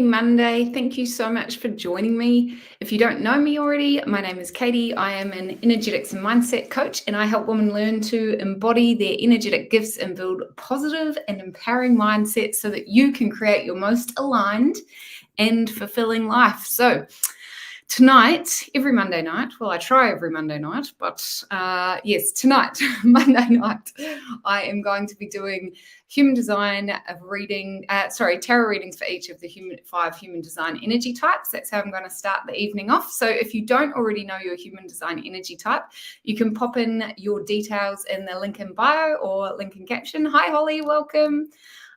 Monday. Thank you so much for joining me. If you don't know me already, my name is Katie. I am an energetics and mindset coach, and I help women learn to embody their energetic gifts and build positive and empowering mindsets so that you can create your most aligned and fulfilling life. So tonight, every Monday night, well, I try every Monday night, but yes, tonight, Monday night, I am going to be doing human design tarot readings for each of the five human design energy types. That's how I'm going to start the evening off. So if you don't already know your human design energy type, you can pop in your details in the link in bio or link in caption. Hi, Holly, welcome.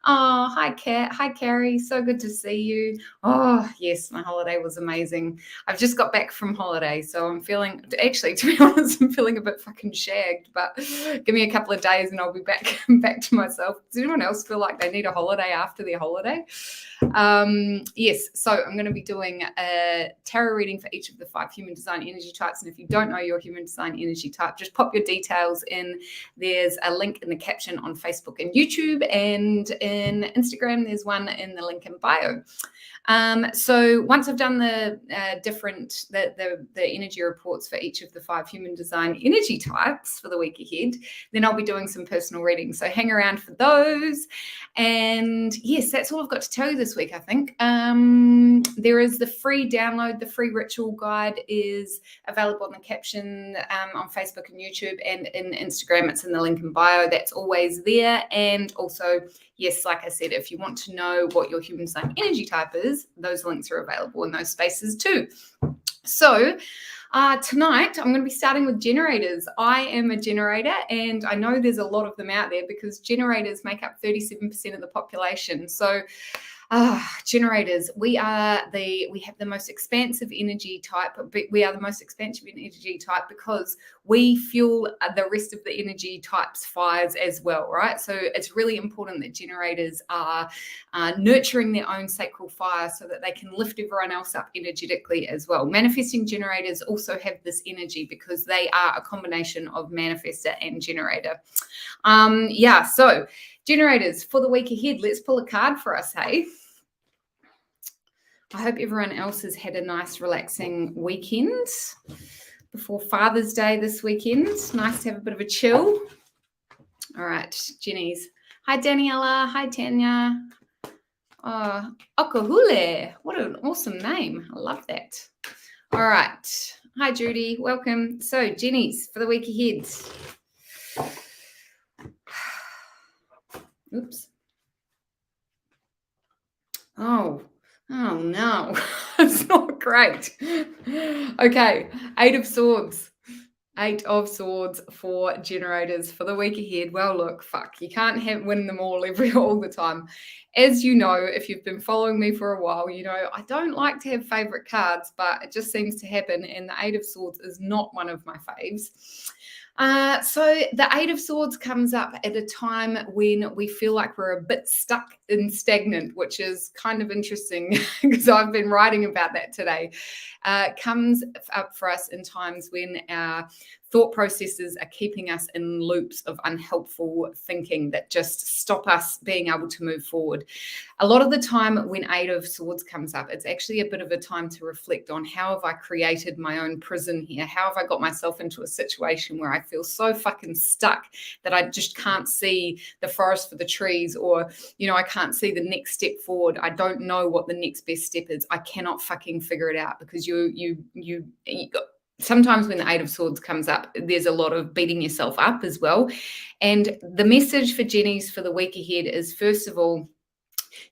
Oh, hi, Kat. Hi, Carrie. So good to see you. Oh, yes, my holiday was amazing. I've just got back from holiday, so I'm feeling, actually, to be honest, I'm feeling a bit fucking shagged, but give me a couple of days and I'll be back to myself. Does anyone else feel like they need a holiday after their holiday? Yes, so I'm going to be doing a tarot reading for each of the five human design energy types. And if you don't know your human design energy type, just pop your details in. There's a link in the caption on Facebook and YouTube, and in Instagram, there's one in the link in bio. So once I've done the energy reports for each of the five human design energy types for the week ahead, then I'll be doing some personal readings. So hang around for those. And yes, that's all I've got to tell you this week, I think. There is the free download. The free ritual guide is available in the caption on Facebook and YouTube, and in Instagram, it's in the link in bio. That's always there. And also, yes, like I said, if you want to know what your human design energy type is, those links are available in those spaces too. So tonight, I'm going to be starting with generators. I am a generator, and I know there's a lot of them out there because generators make up 37% of the population. So generators, we have the most expansive energy type, but we are the most expansive energy type because we fuel the rest of the energy types fires as well, right? So it's really important that generators are nurturing their own sacral fire so that they can lift everyone else up energetically as well. Manifesting generators also have this energy because they are a combination of manifestor and generator. So generators for the week ahead, let's pull a card for us, hey? I hope everyone else has had a nice relaxing weekend before Father's Day this weekend. Nice to have a bit of a chill. All right, Jennies. Hi, Daniela. Hi, Tanya. Oh, Okahule. What an awesome name. I love that. All right. Hi, Judy. Welcome. So, Jennies, for the week ahead. Oops. Oh no, it's not great. Okay, Eight of Swords for generators for the week ahead. Well, look, you can't win them all all the time. As you know, if you've been following me for a while, you know I don't like to have favorite cards, but it just seems to happen, and the Eight of Swords is not one of my faves. So the Eight of Swords comes up at a time when we feel like we're a bit stuck and stagnant, which is kind of interesting because I've been writing about that today. Comes up for us in times when our thought processes are keeping us in loops of unhelpful thinking that just stop us being able to move forward. A lot of the time when Eight of Swords comes up, it's actually a bit of a time to reflect on how have I created my own prison here? How have I got myself into a situation where I feel so fucking stuck that I just can't see the forest for the trees, or, you know, I can't see the next step forward. I don't know what the next best step is. I cannot fucking figure it out because you sometimes when the Eight of Swords comes up, there's a lot of beating yourself up as well. And the message for Jennies for the week ahead is, first of all,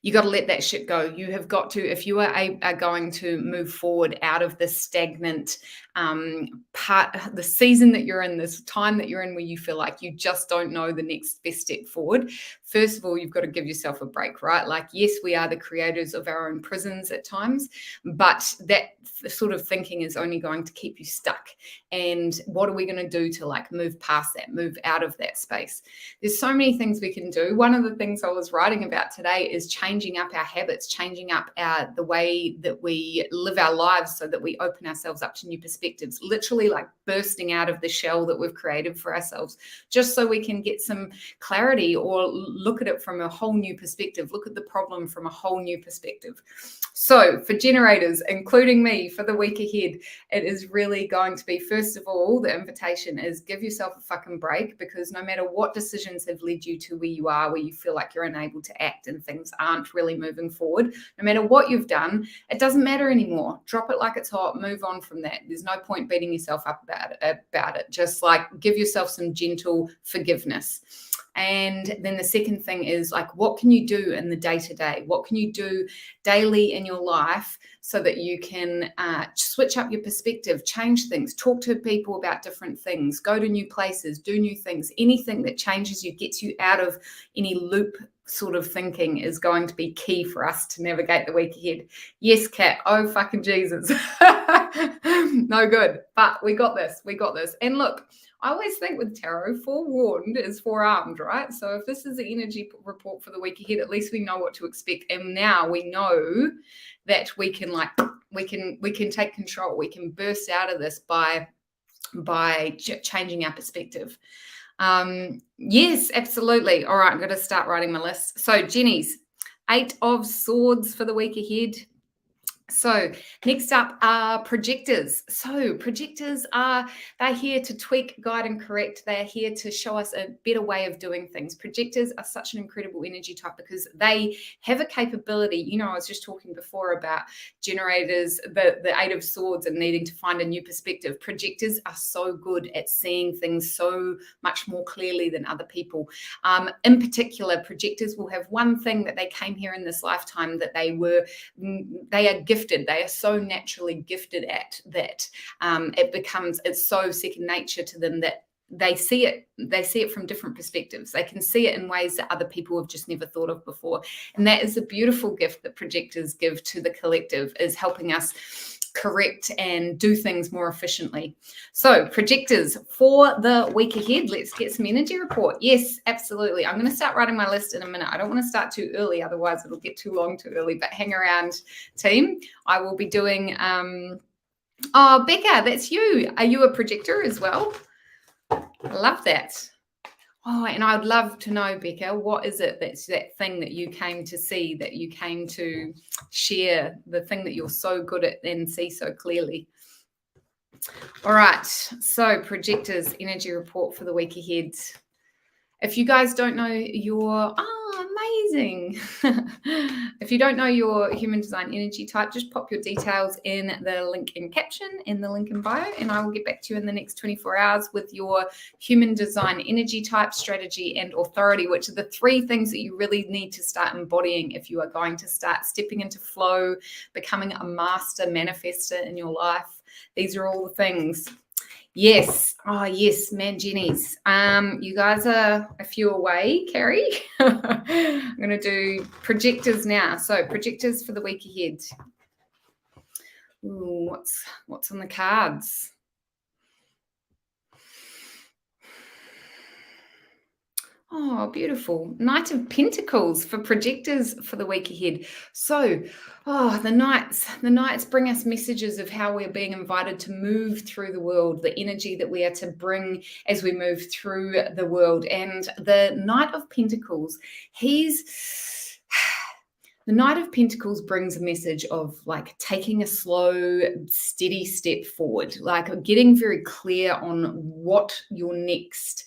you got to let that shit go. You have got to, if you are going to move forward out of this stagnant the season that you're in, this time that you're in where you feel like you just don't know the next best step forward, first of all, you've got to give yourself a break, right? Like, yes, we are the creators of our own prisons at times, but that sort of thinking is only going to keep you stuck. And what are we going to do to like move past that, move out of that space? There's so many things we can do. One of the things I was writing about today is changing up our habits, changing up the way that we live our lives so that we open ourselves up to new perspectives, literally like bursting out of the shell that we've created for ourselves, just so we can get some clarity or look at it from a whole new perspective, look at the problem from a whole new perspective. So for generators, including me, for the week ahead, it is really going to be, first of all, the invitation is give yourself a fucking break, because no matter what decisions have led you to where you are, where you feel like you're unable to act and things aren't really moving forward, no matter what you've done, it doesn't matter anymore. Drop it like it's hot, move on from that. There's no point beating yourself up about it. Just like give yourself some gentle forgiveness. And then the second thing is like, what can you do in the day-to-day? What can you do daily in your life so that you can switch up your perspective, change things, talk to people about different things, go to new places, do new things. Anything that changes you, gets you out of any loop sort of thinking is going to be key for us to navigate the week ahead. Yes, Kat. Oh, fucking Jesus. No good. But we got this. We got this. And look, I always think with tarot, forewarned is forearmed, right? So if this is the energy report for the week ahead, at least we know what to expect. And now we know that we can take control. We can burst out of this by changing our perspective. Yes, absolutely. All right, I'm going to start writing my list. So Jenny's 8 of Swords for the week ahead. So next up are projectors. So projectors they're here to tweak, guide, and correct. They're here to show us a better way of doing things. Projectors are such an incredible energy type because they have a capability. You know, I was just talking before about generators, the 8 of Swords, and needing to find a new perspective. Projectors are so good at seeing things so much more clearly than other people. In particular, projectors will have one thing that they came here in this lifetime that they are gifted. They are so naturally gifted at that. It's so second nature to them that they see it from different perspectives. They can see it in ways that other people have just never thought of before. And that is a beautiful gift that projectors give to the collective, is helping us correct and do things more efficiently. So projectors for the week ahead, let's get some energy report. Yes, absolutely. I'm going to start writing my list in a minute. I don't want to start too early, otherwise it'll get too long too early, but hang around, team. I will be doing oh, Becca, that's you. Are you a projector as well? I love that. Oh, and I'd love to know, Becca, what is it that's that thing that you came to see, that you came to share, the thing that you're so good at and see so clearly? All right, so projectors energy report for the week ahead. If you guys don't know your, amazing. If you don't know your human design energy type, just pop your details in the link in caption, in the link in bio, and I will get back to you in the next 24 hours with your human design energy type, strategy, and authority, which are the 3 things that you really need to start embodying if you are going to start stepping into flow, becoming a master manifester in your life. These are all the things. Yes. Oh, yes, man, Jenny's. You guys are a few away, Carrie. I'm going to do projectors now. So projectors for the week ahead. Ooh, what's on the cards? Oh, beautiful. Knight of Pentacles for projectors for the week ahead. So, the knights bring us messages of how we're being invited to move through the world, the energy that we are to bring as we move through the world. And the Knight of Pentacles, the Knight of Pentacles brings a message of like taking a slow, steady step forward, like getting very clear on what your next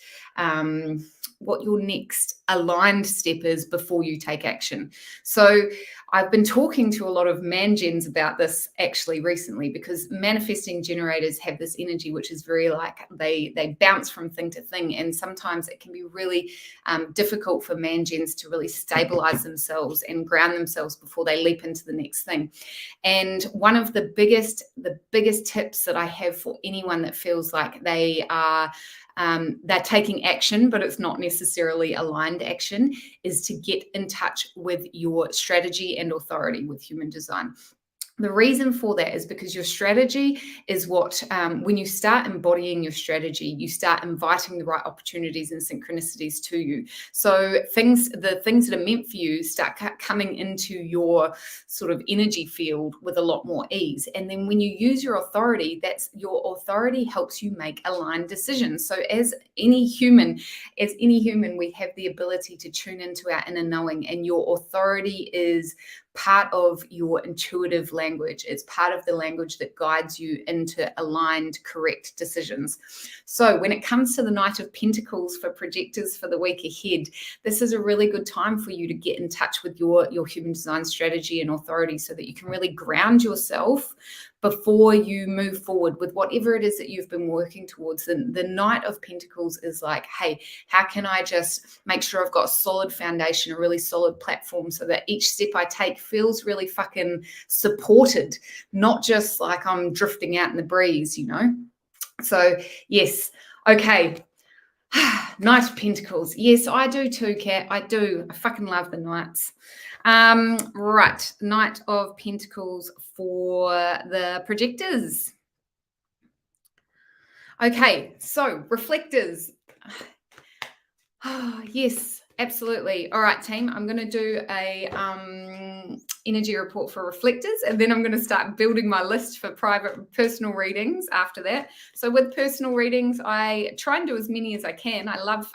aligned step is before you take action. So I've been talking to a lot of man-gens about this actually recently, because manifesting generators have this energy which is very like they bounce from thing to thing, and sometimes it can be really difficult for man-gens to really stabilize themselves and ground themselves before they leap into the next thing. And one of the biggest tips that I have for anyone that feels like they're taking action, but it's not necessarily aligned action, is to get in touch with your strategy and authority with human design. The reason for that is because your strategy is what, when you start embodying your strategy, you start inviting the right opportunities and synchronicities to you. So the things that are meant for you start coming into your sort of energy field with a lot more ease. And then when you use your authority, your authority helps you make aligned decisions. So as any human, we have the ability to tune into our inner knowing, and your authority is part of your intuitive language. It's part of the language that guides you into aligned, correct decisions. So when it comes to the Knight of Pentacles for projectors for the week ahead, this is a really good time for you to get in touch with your human design strategy and authority, so that you can really ground yourself before you move forward with whatever it is that you've been working towards. The Knight of Pentacles is like, hey, how can I just make sure I've got a solid foundation, a really solid platform, so that each step I take feels really fucking supported, not just like I'm drifting out in the breeze, So yes, okay. Knight of Pentacles. Yes, I do too, Kat. I do. I fucking love the Knights. Right. Knight of Pentacles for the projectors. Okay, so reflectors. Oh, yes, absolutely. All right, team, I'm going to do a energy report for reflectors, and then I'm going to start building my list for private personal readings after that. So with personal readings, I try and do as many as I can. I love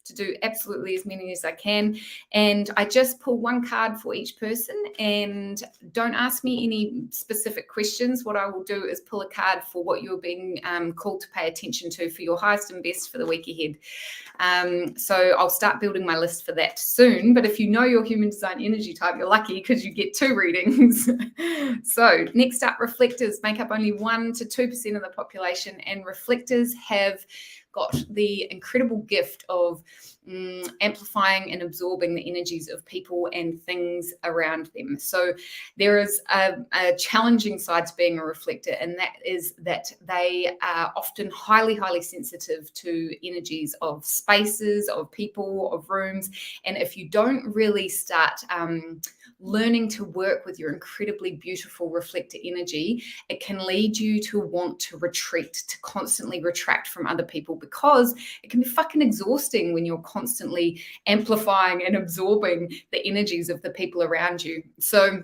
to do absolutely as many as I can. And I just pull one card for each person, and don't ask me any specific questions. What I will do is pull a card for what you're being called to pay attention to for your highest and best for the week ahead. So I'll start building my list for that soon. But if you know your human design energy type, you're lucky because you get 2 readings. So next up, reflectors make up only 1 to 2% of the population, and reflectors have got the incredible gift of amplifying and absorbing the energies of people and things around them. So there is a challenging side to being a reflector, and that is that they are often highly, highly sensitive to energies of spaces, of people, of rooms. And if you don't really start learning to work with your incredibly beautiful reflector energy, it can lead you to want to retreat, to constantly retract from other people, because it can be fucking exhausting when you're constantly amplifying and absorbing the energies of the people around you. So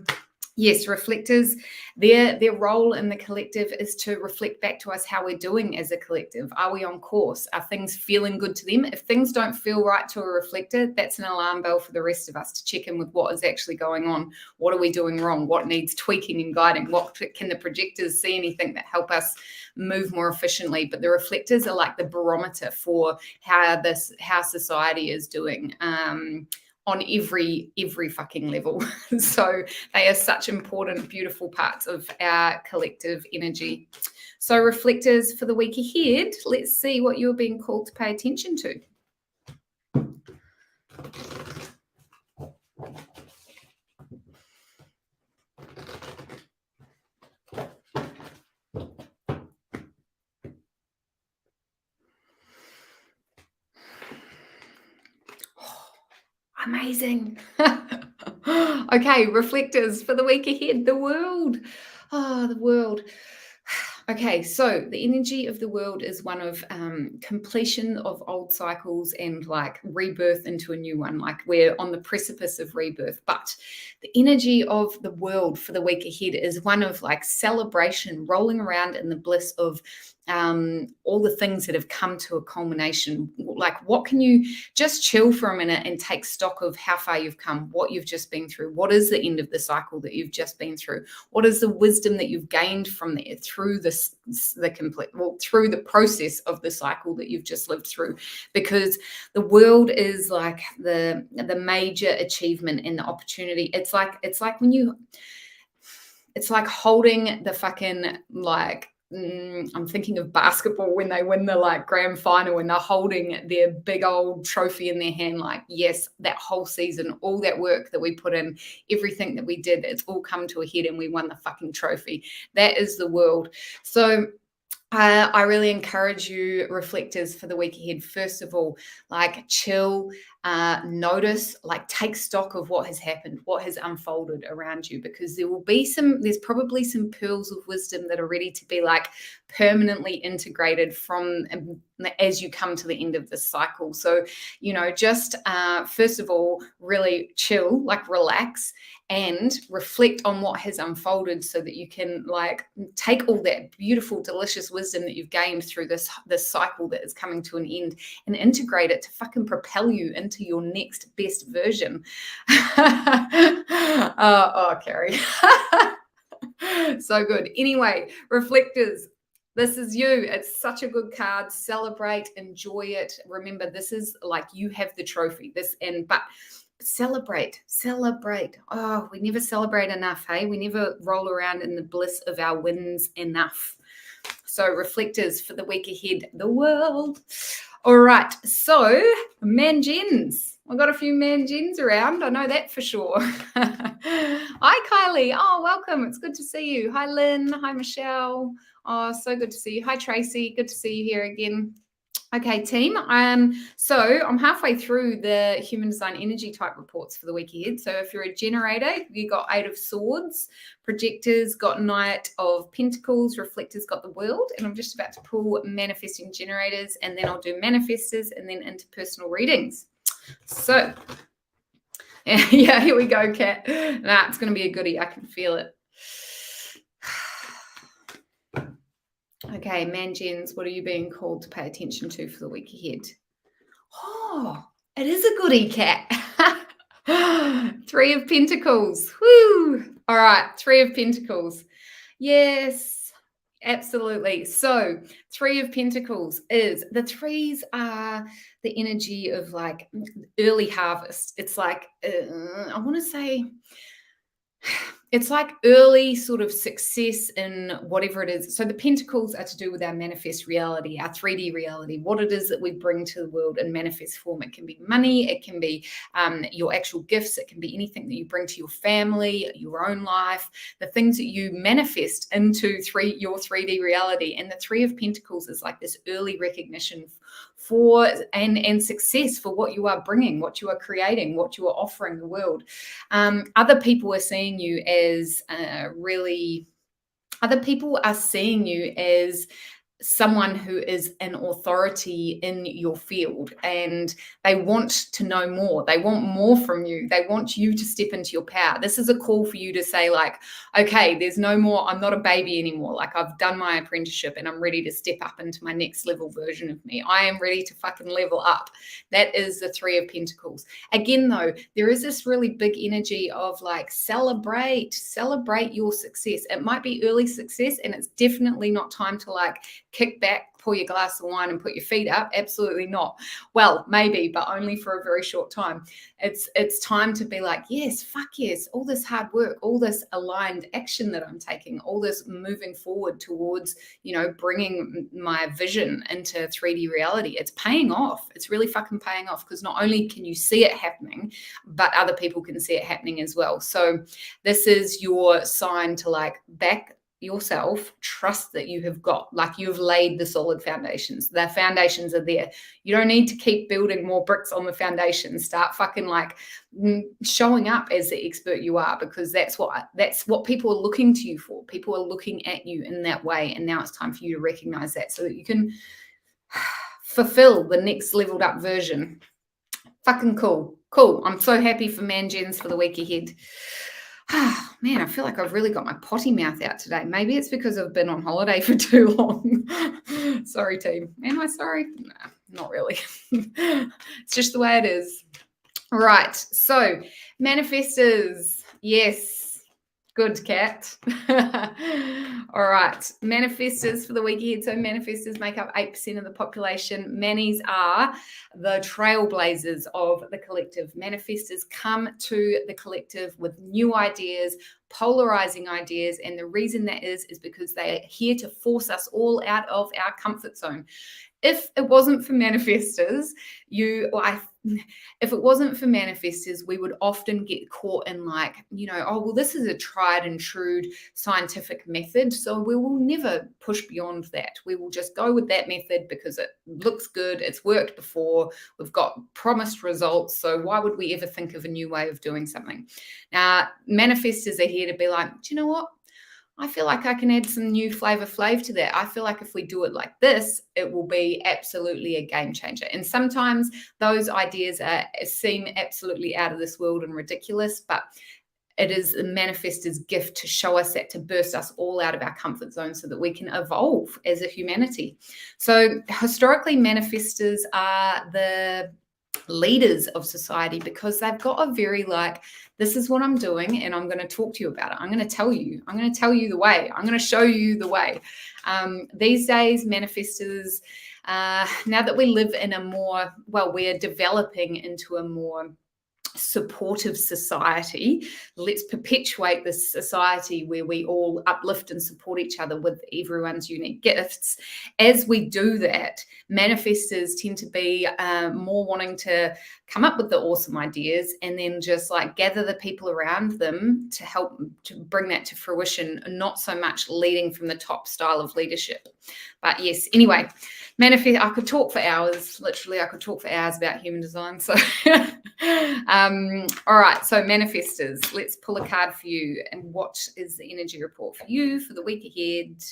yes, reflectors, their role in the collective is to reflect back to us how we're doing as a collective. Are we on course? Are things feeling good to them? If things don't feel right to a reflector, that's an alarm bell for the rest of us to check in with what is actually going on. What are we doing wrong? What needs tweaking and guiding? What can the projectors see anything that help us move more efficiently? But the reflectors are like the barometer for how society is doing. On every fucking level. So they are such important, beautiful parts of our collective energy. So reflectors for the week ahead, let's see what you're being called to pay attention to. Amazing. Okay, reflectors for the week ahead, the world. Oh, the world. Okay, so the energy of the world is one of completion of old cycles and like rebirth into a new one. Like we're on the precipice of rebirth. But the energy of the world for the week ahead is one of like celebration, rolling around in the bliss of all the things that have come to a culmination. Like, what can you just chill for a minute and take stock of how far you've come, what you've just been through? What is the end of the cycle that you've just been through? What is the wisdom that you've gained from there through through the process of the cycle that you've just lived through? Because the world is like the major achievement and the opportunity. It's like holding the fucking like, I'm thinking of basketball when they win the like grand final and they're holding their big old trophy in their hand. Like, yes, that whole season, all that work that we put in, everything that we did, it's all come to a head and we won the fucking trophy. That is the world. So I really encourage you, reflectors, for the week ahead. First of all, like chill, notice, like take stock of what has happened, what has unfolded around you, because there's probably some pearls of wisdom that are ready to be like permanently integrated from as you come to the end of this cycle. So, just first of all, really chill, like relax and reflect on what has unfolded so that you can like take all that beautiful, delicious wisdom that you've gained through this cycle that is coming to an end and integrate it to fucking propel you into your next best version. Carrie. So good. Anyway, reflectors, this is you. It's such a good card. Celebrate, enjoy it. Remember, this is like you have the trophy. But celebrate. Oh, we never celebrate enough, hey? We never roll around in the bliss of our wins enough. So reflectors for the week ahead, the world. All right, so Manjins. I've got a few Manjins around. I know that for sure. Hi, Kylie. Oh, welcome. It's good to see you. Hi, Lynn. Hi, Michelle. Oh, so good to see you. Hi, Tracy. Good to see you here again. Okay, team. So I'm halfway through the human design energy type reports for the week ahead. So if you're a generator, you got 8 of Swords, projectors got Knight of Pentacles, reflectors got the World, and I'm just about to pull manifesting generators, and then I'll do manifestors and then interpersonal readings. So yeah, here we go, Kat. Nah, it's going to be a goodie. I can feel it. Okay, Manjins, what are you being called to pay attention to for the week ahead? Oh, it is a goodie, Kat. 3 of Pentacles. Woo! All right, 3 of Pentacles. Yes, absolutely. So 3 of Pentacles is, the 3s are the energy of like early harvest. It's like, I want to say, it's like early sort of success in whatever it is. So the pentacles are to do with our manifest reality, our 3D reality, what it is that we bring to the world in manifest form. It can be money, it can be your actual gifts, it can be anything that you bring to your family, your own life, the things that you manifest into your 3D reality. And the 3 of Pentacles is like this early recognition for and success for what you are bringing, what you are creating, what you are offering the world. Other people are seeing you as someone who is an authority in your field, and they want to know more. They want more from you. They want you to step into your power. This is a call for you to say like, okay, there's no more, I'm not a baby anymore. Like I've done my apprenticeship and I'm ready to step up into my next level version of me. I am ready to fucking level up. That is the 3 of Pentacles. Again, though, there is this really big energy of like, celebrate your success. It might be early success, and it's definitely not time to like kick back, pour your glass of wine and put your feet up. Absolutely not. Well, maybe, but only for a very short time. It's time to be like, yes, fuck yes, all this hard work, all this aligned action that I'm taking, all this moving forward towards, bringing my vision into 3D reality. It's paying off. It's really fucking paying off, because not only can you see it happening, but other people can see it happening as well. So this is your sign to like back yourself, trust that you have got, like you've laid the solid foundations. The foundations are there. You don't need to keep building more bricks on the foundation. Start fucking like showing up as the expert you are, because that's what people are looking to you for. People are looking at you in that way, and now it's time for you to recognize that so that you can fulfill the next leveled up version. Fucking cool. I'm so happy for Manjins for the week ahead. Man, I feel like I've really got my potty mouth out today. Maybe it's because I've been on holiday for too long. Sorry, team. Am I sorry? Nah, not really. It's just the way it is. Right. So, manifestors. Yes. Good, Kat. All right. Manifestors for the week ahead. So manifestors make up 8% of the population. Manis are the trailblazers of the collective. Manifestors come to the collective with new ideas, polarizing ideas. And the reason that is because they are here to force us all out of our comfort zone. if it wasn't for manifestors, if it wasn't for manifestors, we would often get caught in like, oh, well, this is a tried and true scientific method, so we will never push beyond that. We will just go with that method because it looks good, it's worked before, we've got promised results, so why would we ever think of a new way of doing something? Now, manifestors are here to be like, do you know what? I feel like I can add some new flavor to that. I feel like if we do it like this, it will be absolutely a game changer. And sometimes those ideas seem absolutely out of this world and ridiculous, but it is the manifestor's gift to show us that, to burst us all out of our comfort zone so that we can evolve as a humanity. So historically, manifestors are the leaders of society because they've got a very like, this is what I'm doing and I'm going to talk to you about it. I'm going to tell you the way. I'm going to show you the way. These days, manifestors, now that we live in we're developing into a more supportive society, let's perpetuate this society where we all uplift and support each other with everyone's unique gifts. As we do that, manifestors tend to be more wanting to come up with the awesome ideas and then just like gather the people around them to help to bring that to fruition, not so much leading from the top style of leadership. But yes, anyway, I could talk for hours. Literally, I could talk for hours about human design. So, all right. So, manifestors, let's pull a card for you. And what is the energy report for you for the week ahead?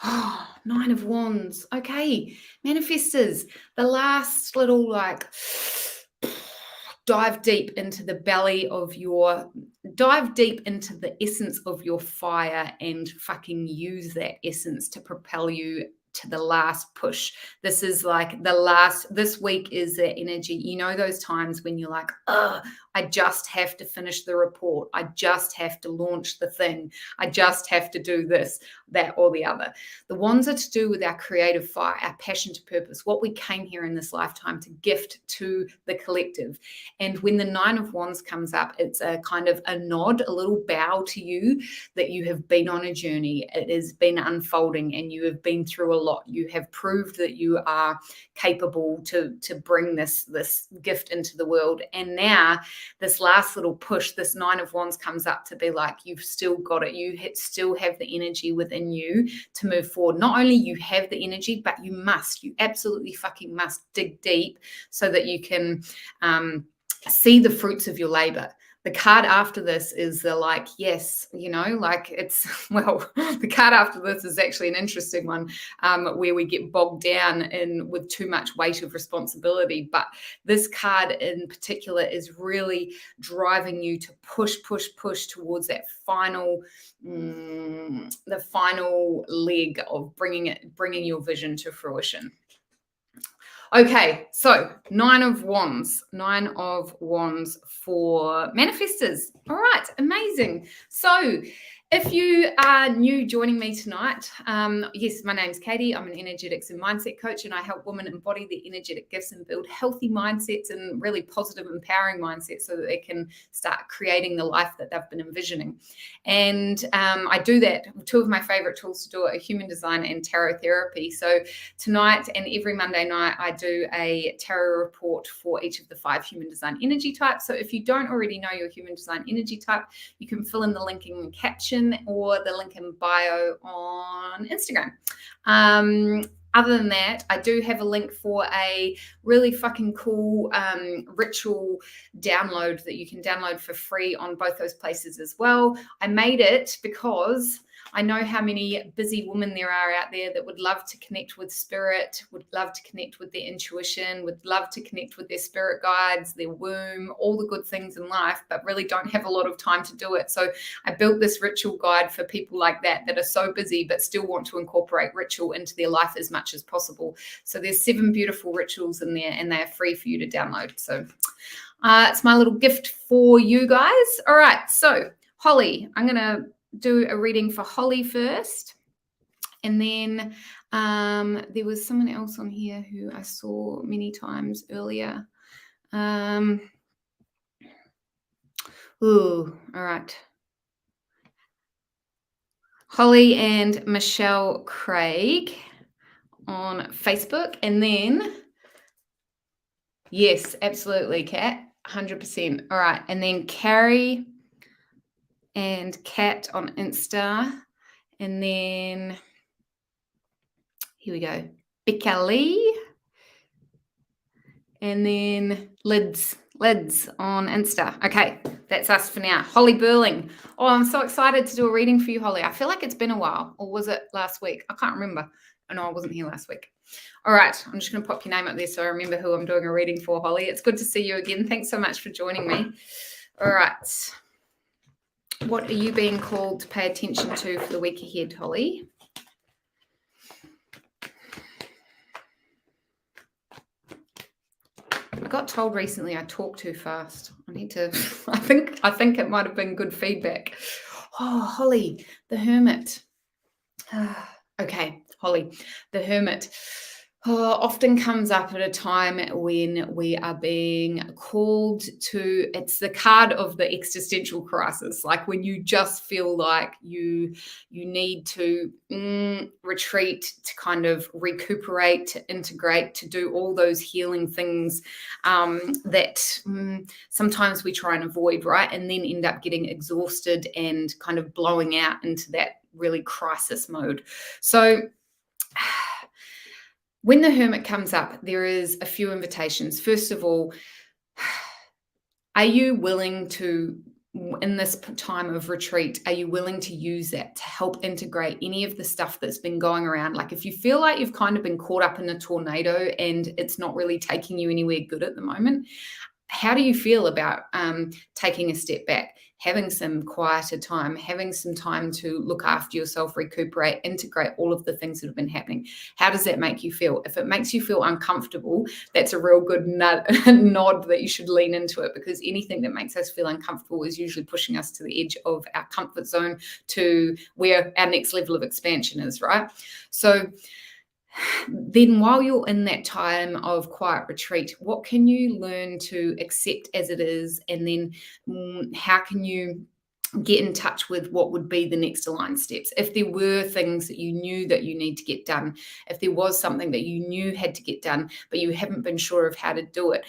Oh, Nine of Wands. Okay, manifestors, the last little like dive deep into the essence of your fire and fucking use that essence to propel you to the last push. This is like this week is that energy. Those times when you're like, I just have to finish the report. I just have to launch the thing. I just have to do this, that, or the other. The ones are to do with our creative fire, our passion to purpose, what we came here in this lifetime to gift to the collective. And when the Nine of Wands comes up, it's a kind of a nod, a little bow to you that you have been on a journey. It has been unfolding and you have been through a lot. You have proved that you are capable to bring this gift into the world. And now this last little push, this Nine of Wands comes up to be like, you've still got it. You still have the energy within you to move forward. Not only you have the energy, but you absolutely fucking must dig deep so that you can see the fruits of your labor. The card after this is the like, yes, the card after this is actually an interesting one where we get bogged down with too much weight of responsibility. But this card in particular is really driving you to push towards that the final leg of bringing your vision to fruition. Okay, so Nine of Wands for manifestors. All right, amazing. So if you are new joining me tonight, yes, my name's Katie. I'm an energetics and mindset coach, and I help women embody their energetic gifts and build healthy mindsets and really positive, empowering mindsets so that they can start creating the life that they've been envisioning. And I do that. Two of my favorite tools to do it are human design and tarot therapy. So tonight and every Monday night, I do a tarot report for each of the 5 human design energy types. So if you don't already know your human design energy type, you can fill in the link in the caption or the link in bio on Instagram. Other than that, I do have a link for a really fucking cool ritual download that you can download for free on both those places as well. I made it because I know how many busy women there are out there that would love to connect with spirit, would love to connect with their intuition, would love to connect with their spirit guides, their womb, all the good things in life, but really don't have a lot of time to do it. So I built this ritual guide for people like that are so busy but still want to incorporate ritual into their life as much as possible. So there's 7 beautiful rituals in there and they are free for you to download. So it's my little gift for you guys. All right, so Holly, I'm going to do a reading for Holly first, and then there was someone else on here who I saw many times earlier. All right. Holly and Michelle Craig on Facebook. And then, yes, absolutely, Kat, 100%. All right. And then Carrie and Kat on Insta. And then, here we go, Becca Lee. And then Lids on Insta. Okay, that's us for now. Holly Burling. Oh, I'm so excited to do a reading for you, Holly. I feel like it's been a while. Or was it last week? I can't remember. Oh, no, I wasn't here last week. All right, I'm just going to pop your name up there so I remember who I'm doing a reading for, Holly. It's good to see you again. Thanks so much for joining me. All right. What are you being called to pay attention to for the week ahead, Holly? I got told recently I talk too fast. I need to, I think it might have been good feedback. Oh, Holly, the Hermit. Okay, Holly, the Hermit. Often comes up at a time when we are being called to, it's the card of the existential crisis, like when you just feel like you need to retreat, to kind of recuperate, to integrate, to do all those healing things that sometimes we try and avoid, right? And then end up getting exhausted and kind of blowing out into that really crisis mode. So when the Hermit comes up, there is a few invitations. First of all, are you willing to, in this time of retreat, are you willing to use that to help integrate any of the stuff that's been going around? Like if you feel like you've kind of been caught up in a tornado and it's not really taking you anywhere good at the moment, how do you feel about taking a step back, having some quieter time, having some time to look after yourself, recuperate, integrate all of the things that have been happening? How does that make you feel? If it makes you feel uncomfortable, that's a real good nod that you should lean into it, because anything that makes us feel uncomfortable is usually pushing us to the edge of our comfort zone to where our next level of expansion is, right? So then while you're in that time of quiet retreat, what can you learn to accept as it is? And then how can you get in touch with what would be the next aligned steps? If there were things that you knew that you need to get done, if there was something that you knew had to get done, but you haven't been sure of how to do it,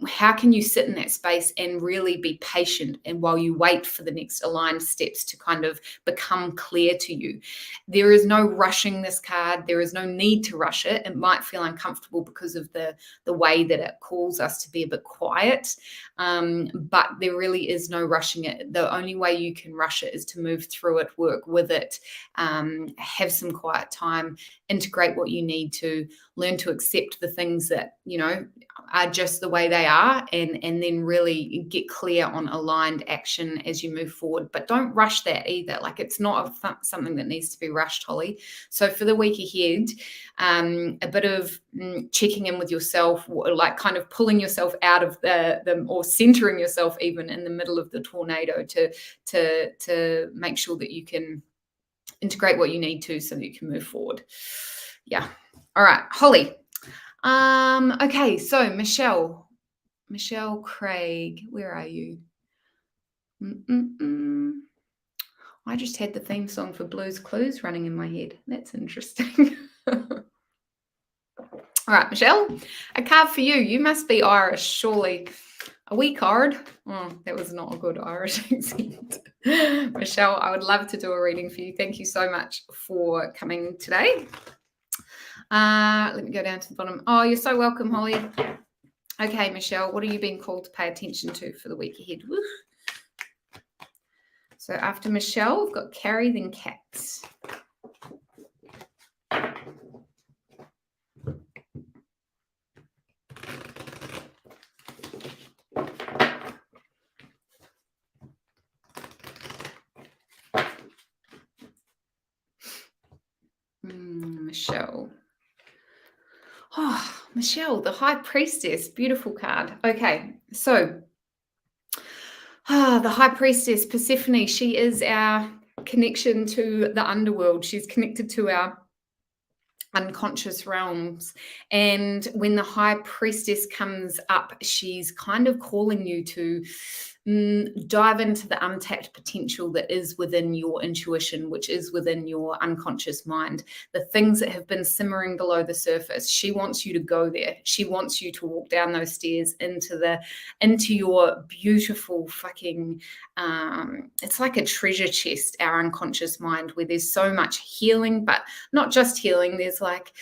how can you sit in that space and really be patient, and while you wait for the next aligned steps to kind of become clear to you? There is no rushing this card. There is no need to rush it. It might feel uncomfortable because of the way that it calls us to be a bit quiet, but there really is no rushing it. The only way you can rush it is to move through it, work with it, have some quiet time, integrate what you need to, learn to accept the things that, you know, are just the way they are, and then really get clear on aligned action as you move forward. But don't rush that either. Like it's not something that needs to be rushed, Holly. So for the week ahead, a bit of checking in with yourself, like kind of pulling yourself out of the or centering yourself even in the middle of the tornado to make sure that you can integrate what you need to so that you can move forward. Yeah. All right, Holly. Okay, so Michelle Craig, where are you? I just had the theme song for Blue's Clues running in my head. That's interesting. All right, Michelle, a card for you. You must be Irish, surely. A wee card. Oh, that was not a good Irish accent. Michelle, I would love to do a reading for you. Thank you so much for coming today. Let me go down to the bottom. Oh, you're so welcome, Holly. Okay, Michelle, what are you being called to pay attention to for the week ahead? Woo. So after Michelle, we've got Carrie, then Kat. Michelle. Oh, Michelle, the High Priestess. Beautiful card. Okay, so the High Priestess, Persephone, she is our connection to the underworld. She's connected to our unconscious realms. And when the High Priestess comes up, she's kind of calling you to dive into the untapped potential that is within your intuition, which is within your unconscious mind, the things that have been simmering below the surface. She wants you to go there. She wants you to walk down those stairs into your beautiful fucking it's like a treasure chest, our unconscious mind, where there's so much healing, but not just healing. There's like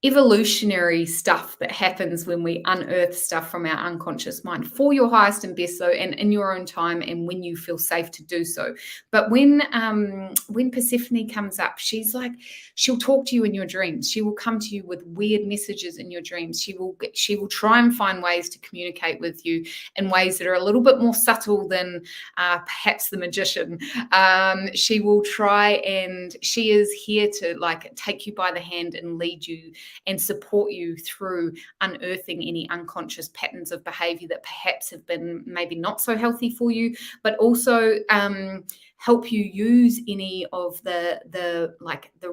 evolutionary stuff that happens when we unearth stuff from our unconscious mind for your highest and best, though, and in your own time and when you feel safe to do so. But when Persephone comes up, she'll talk to you in your dreams. She will come to you with weird messages in your dreams. She will try and find ways to communicate with you in ways that are a little bit more subtle than perhaps the magician. She will try, and she is here to like take you by the hand and lead you and support you through unearthing any unconscious patterns of behavior that perhaps have been maybe not so healthy for you, but also help you use any of the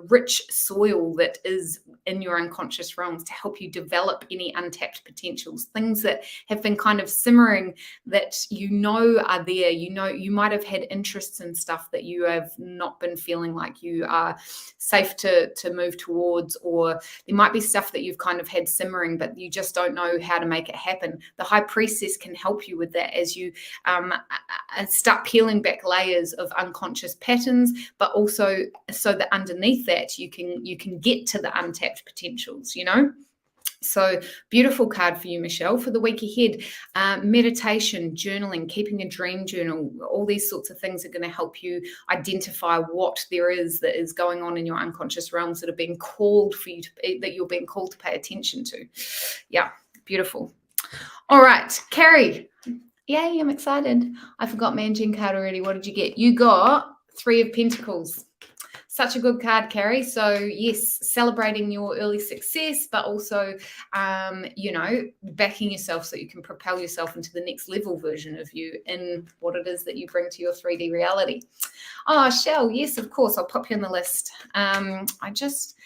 rich soil that is in your unconscious realms to help you develop any untapped potentials, things that have been kind of simmering that you know are there. You know, you might have had interests in stuff that you have not been feeling like you are safe to move towards, or there might be stuff that you've kind of had simmering, but you just don't know how to make it happen. The High Priestess can help you with that as you start peeling back layers of unconscious patterns, but also so that underneath that you can get to the untapped potentials, you know. So beautiful card for you, Michelle, for the week ahead. Meditation, journaling, keeping a dream journal, all these sorts of things are going to help you identify what there is that is going on in your unconscious realms that are being called for you that you're being called to pay attention to. Yeah, beautiful. All right, Carrie. Yay, I'm excited. I forgot Manjin card already. What did you get? You got 3 of Pentacles. Such a good card, Carrie. So yes, celebrating your early success, but also, backing yourself so you can propel yourself into the next level version of you in what it is that you bring to your 3D reality. Oh, Shell, yes, of course. I'll pop you on the list. I'll just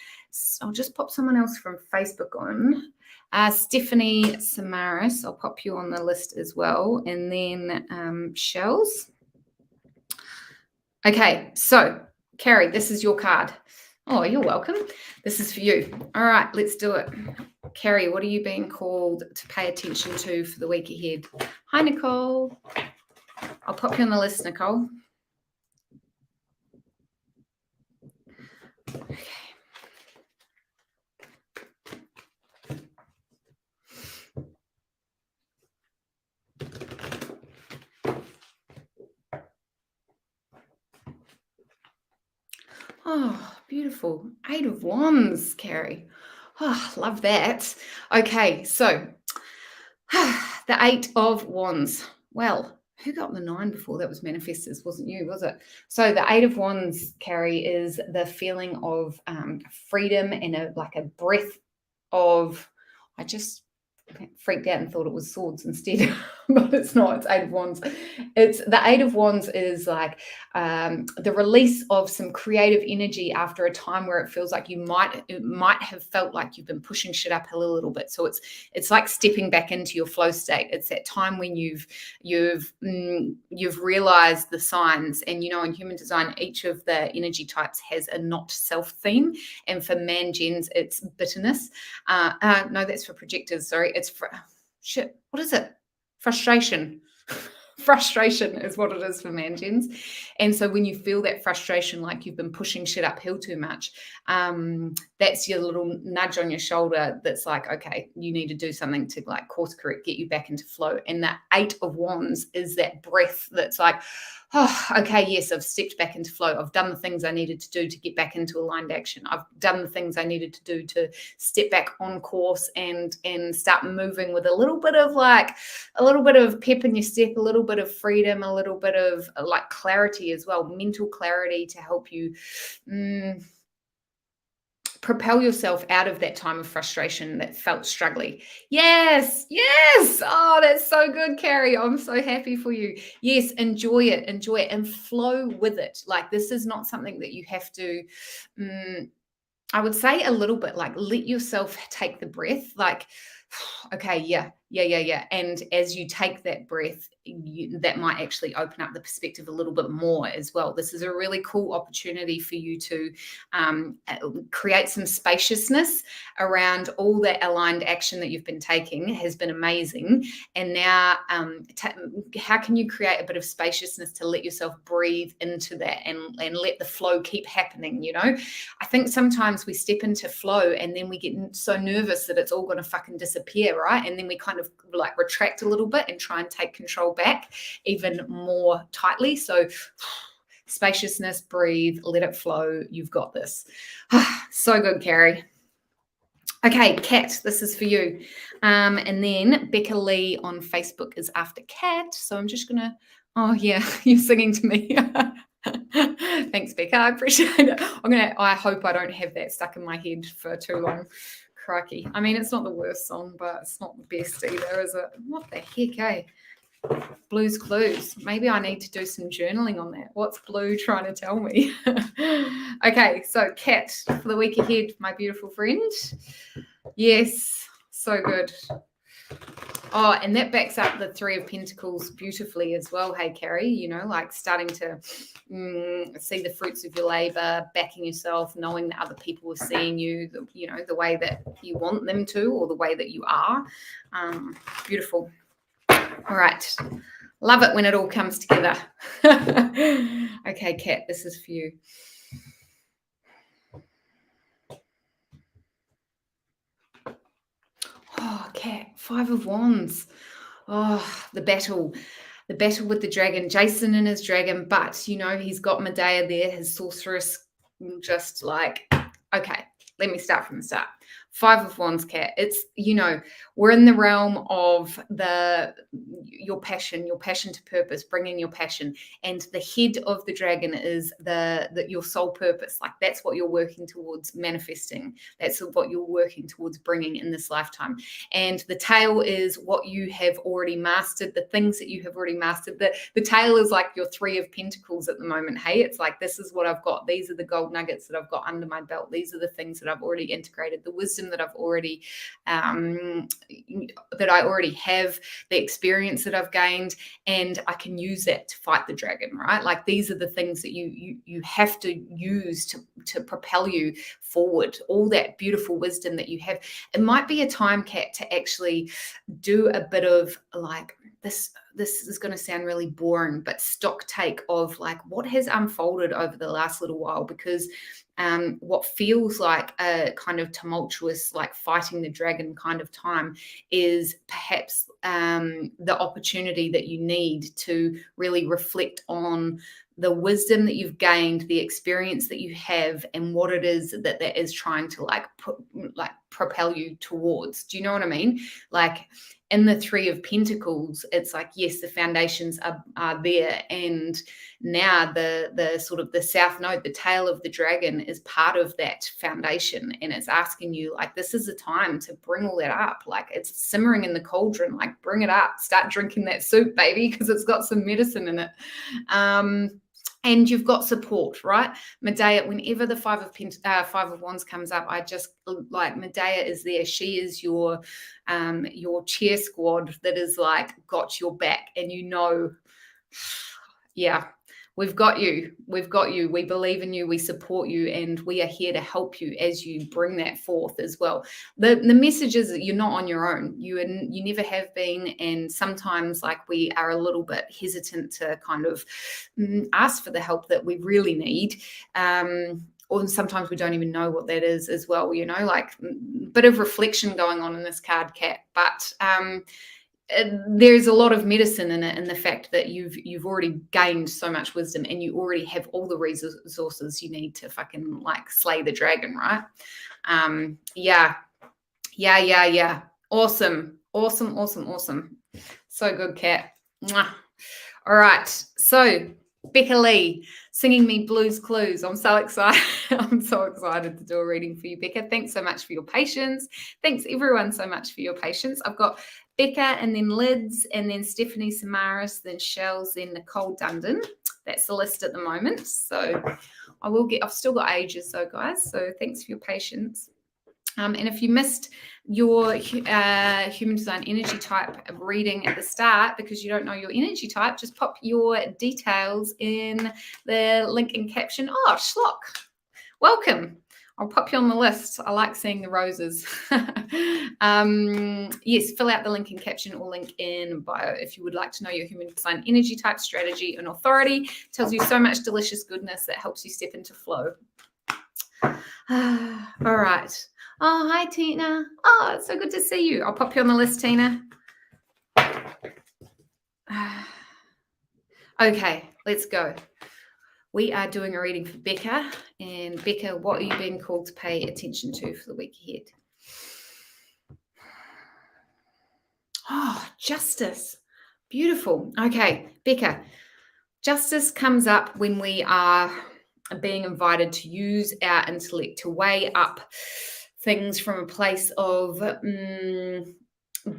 pop someone else from Facebook on. Stephanie Samaris, I'll pop you on the list as well. And then Shells. Okay, so Carrie, this is your card. Oh, you're welcome. This is for you. All right, let's do it. Carrie, what are you being called to pay attention to for the week ahead? Hi, Nicole. I'll pop you on the list, Nicole. Okay. Oh, beautiful. 8 of Wands, Carrie. Oh, love that. Okay, so the 8 of Wands. Well, who got the 9 before? That was manifestors, wasn't you, was it? So the 8 of Wands, Carrie, is the feeling of freedom and a breath of, I just freaked out and thought it was swords instead, but it's not. It's 8 of Wands. It's the 8 of Wands is like the release of some creative energy after a time where it feels like you might have felt like you've been pushing shit uphill a little bit. So it's like stepping back into your flow state. It's that time when you've realized the signs, and in human design, each of the energy types has a not self theme, and for man-gens it's bitterness. No, that's for projectors. Sorry, it's for shit. What is it? Frustration. Frustration is what it is for man-gens. And so when you feel that frustration, like you've been pushing shit uphill too much, that's your little nudge on your shoulder that's like, okay, you need to do something to like course correct, get you back into flow. And that 8 of Wands is that breath that's like, oh, okay, yes, I've stepped back into flow. I've done the things I needed to do to get back into aligned action. I've done the things I needed to do to step back on course and start moving with a little bit of pep in your step, a little bit of freedom, a little bit of like clarity as well, mental clarity to help you propel yourself out of that time of frustration that felt struggling. Yes. Oh, that's so good, Carrie. I'm so happy for you. Yes, enjoy it and flow with it. Like, this is not something that you have to, I would say a little bit like let yourself take the breath. Like, Okay, yeah. And as you take that breath, that might actually open up the perspective a little bit more as well. This is a really cool opportunity for you to create some spaciousness around all that aligned action that you've been taking has been amazing. And now, how can you create a bit of spaciousness to let yourself breathe into that and let the flow keep happening? I think sometimes we step into flow and then we get so nervous that it's all going to fucking disappear, right? And then we kind of like retract a little bit and try and take control back even more tightly. So spaciousness, breathe, let it flow. You've got this. So good, Carrie. Okay, Kat, this is for you. And then Becca Lee on Facebook is after Kat. So I'm just going to, oh yeah, you're singing to me. Thanks, Becca. I appreciate it. I hope I don't have that stuck in my head for too long. Crikey. I mean, it's not the worst song, but it's not the best either, is it? What the heck, eh? Blues Clues. Maybe I need to do some journaling on that. What's Blue trying to tell me? Okay, so Kat, for the week ahead, my beautiful friend. Yes, so good. Oh, and that backs up the Three of Pentacles beautifully as well. Hey, Carrie, like starting to see the fruits of your labor, backing yourself, knowing that other people are seeing you, the way that you want them to, or the way that you are. Beautiful. All right. Love it when it all comes together. Okay, Kat, this is for you. Oh, Kat, Five of Wands. Oh, the battle with the dragon, Jason and his dragon, but he's got Medea there, his sorceress, just like, okay, let me start from the start. Five of Wands, Kat. It's, we're in the realm of your passion to purpose, bringing your passion. And the head of the dragon is your soul purpose. Like that's what you're working towards manifesting. That's what you're working towards bringing in this lifetime. And the tail is what you have already mastered, the things that you have already mastered. The tail is like your Three of Pentacles at the moment. Hey, it's like, this is what I've got. These are the gold nuggets that I've got under my belt. These are the things that I've already integrated, the wisdom that I've already that I already have, the experience that I've gained, and I can use that to fight the dragon, right? Like these are the things that you have to use to propel you forward, all that beautiful wisdom that you have. It might be a time, Kat, to actually do a bit of like this is going to sound really boring, but stock take of like what has unfolded over the last little while, because what feels like a kind of tumultuous, like fighting the dragon kind of time is perhaps the opportunity that you need to really reflect on the wisdom that you've gained, the experience that you have, and what it is that is trying to propel you towards. Do you know what I mean? Like in the Three of Pentacles, it's like, yes, the foundations are there, and now the sort of the south node, the tail of the dragon, is part of that foundation, and it's asking you, like, this is the time to bring all that up. Like it's simmering in the cauldron, like bring it up, start drinking that soup, baby, because it's got some medicine in it. And you've got support, right? Medea, whenever the Five of Wands comes up, I just like Medea is there. She is your cheer squad that is like got your back, and yeah, we've got you. We believe in you. We support you, and we are here to help you as you bring that forth as well. The message is that you're not on your own. You never have been, and sometimes like we are a little bit hesitant to kind of ask for the help that we really need. Or sometimes we don't even know what that is as well. Like a bit of reflection going on in this card, Kat, but. There's a lot of medicine in it, and the fact that you've already gained so much wisdom, and you already have all the resources you need to fucking like slay the dragon, right? Yeah. Awesome. So good, Kat. Mwah. All right. So Becca Lee singing me Blues Clues. I'm so excited. I'm so excited to do a reading for you, Becca. Thanks so much for your patience. Thanks everyone so much for your patience. I've got Becca, and then Lids, and then Stephanie Samaras, then Shells, then Nicole Dundon. That's the list at the moment. So I've still got ages though, guys. So thanks for your patience. And if you missed your human design energy type reading at the start because you don't know your energy type, just pop your details in the link in caption. Oh, Schlock, welcome. I'll pop you on the list. I like seeing the roses. Yes, fill out the link in caption or link in bio if you would like to know your human design energy type, strategy, and authority. It tells you so much delicious goodness that helps you step into flow. All right. Oh, hi, Tina. Oh, it's so good to see you. I'll pop you on the list, Tina. Okay, let's go. We are doing a reading for Becca. And Becca, what are you being called to pay attention to for the week ahead? Oh, justice. Beautiful. Okay, Becca, justice comes up when we are being invited to use our intellect to weigh up things from a place of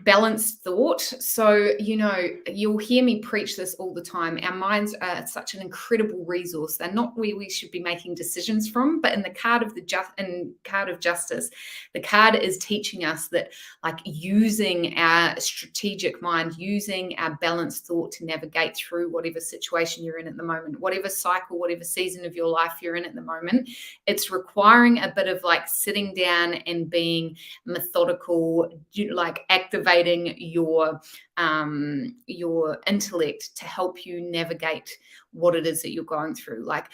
balanced thought. So, you'll hear me preach this all the time. Our minds are such an incredible resource. They're not where we should be making decisions from, but in the card of justice, the card is teaching us that, like, using our strategic mind, using our balanced thought to navigate through whatever situation you're in at the moment, whatever cycle, whatever season of your life you're in at the moment, it's requiring a bit of like sitting down and being methodical, like activating your intellect to help you navigate what it is that you're going through. Like,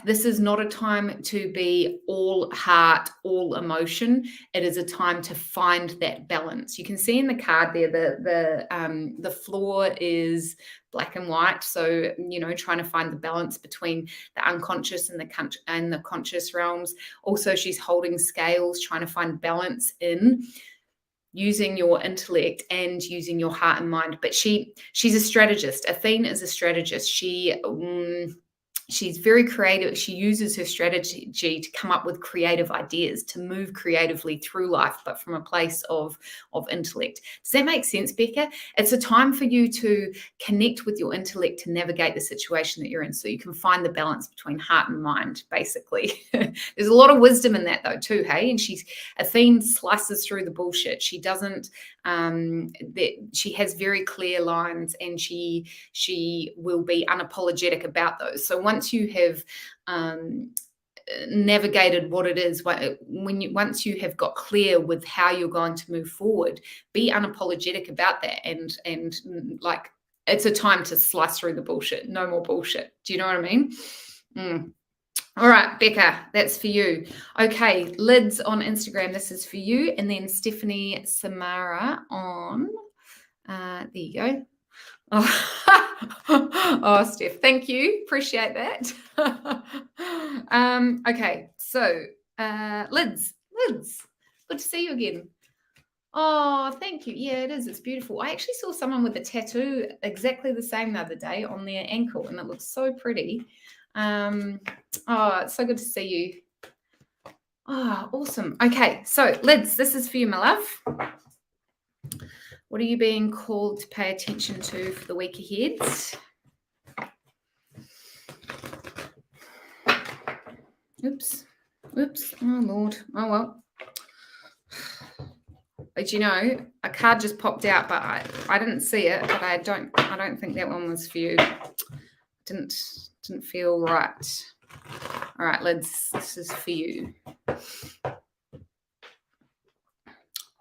this is not a time to be all heart, all emotion. It is a time to find that balance. You can see in the card there, the floor is black and white. So, trying to find the balance between the unconscious and the conscious realms. Also, she's holding scales, trying to find balance in using your intellect and using your heart and mind. But she's a strategist. Athene is a strategist. She's very creative. She uses her strategy to come up with creative ideas, to move creatively through life, but from a place of intellect. Does that make sense, Becca? It's a time for you to connect with your intellect to navigate the situation that you're in, so you can find the balance between heart and mind, basically. There's a lot of wisdom in that, though, too, hey? And Athene slices through the bullshit. She doesn't, she has very clear lines, and she will be unapologetic about those. So once you have navigated what it is, once you have got clear with how you're going to move forward, be unapologetic about that, and like, it's a time to slice through the bullshit. No more bullshit. Do you know what I mean? All right, Becca, that's for you. Okay, Lids on Instagram, this is for you. And then Stephanie Samara on, there you go. Oh, Steph, thank you. Appreciate that. Okay, so Lids, good to see you again. Oh, thank you. Yeah, it is. It's beautiful. I actually saw someone with a tattoo exactly the same the other day on their ankle, and it looks so pretty. Oh, it's so good to see you. Oh, awesome. Okay, so Lids, this is for you, my love. What are you being called to pay attention to for the week ahead? Oops. Oh, Lord. Oh, well. But a card just popped out, but I didn't see it, but I don't think that one was for you. Didn't feel right. All right, Lids, this is for you.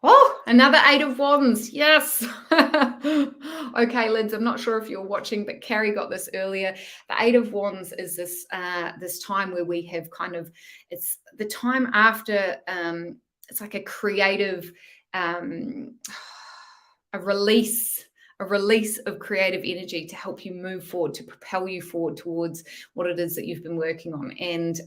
Oh, another 8 of Wands. Yes. Okay, Lids, I'm not sure if you're watching, but Carrie got this earlier. The 8 of Wands is this time where we have it's the time after, it's like a creative, a release of creative energy to help you move forward, to propel you forward towards what it is that you've been working on. And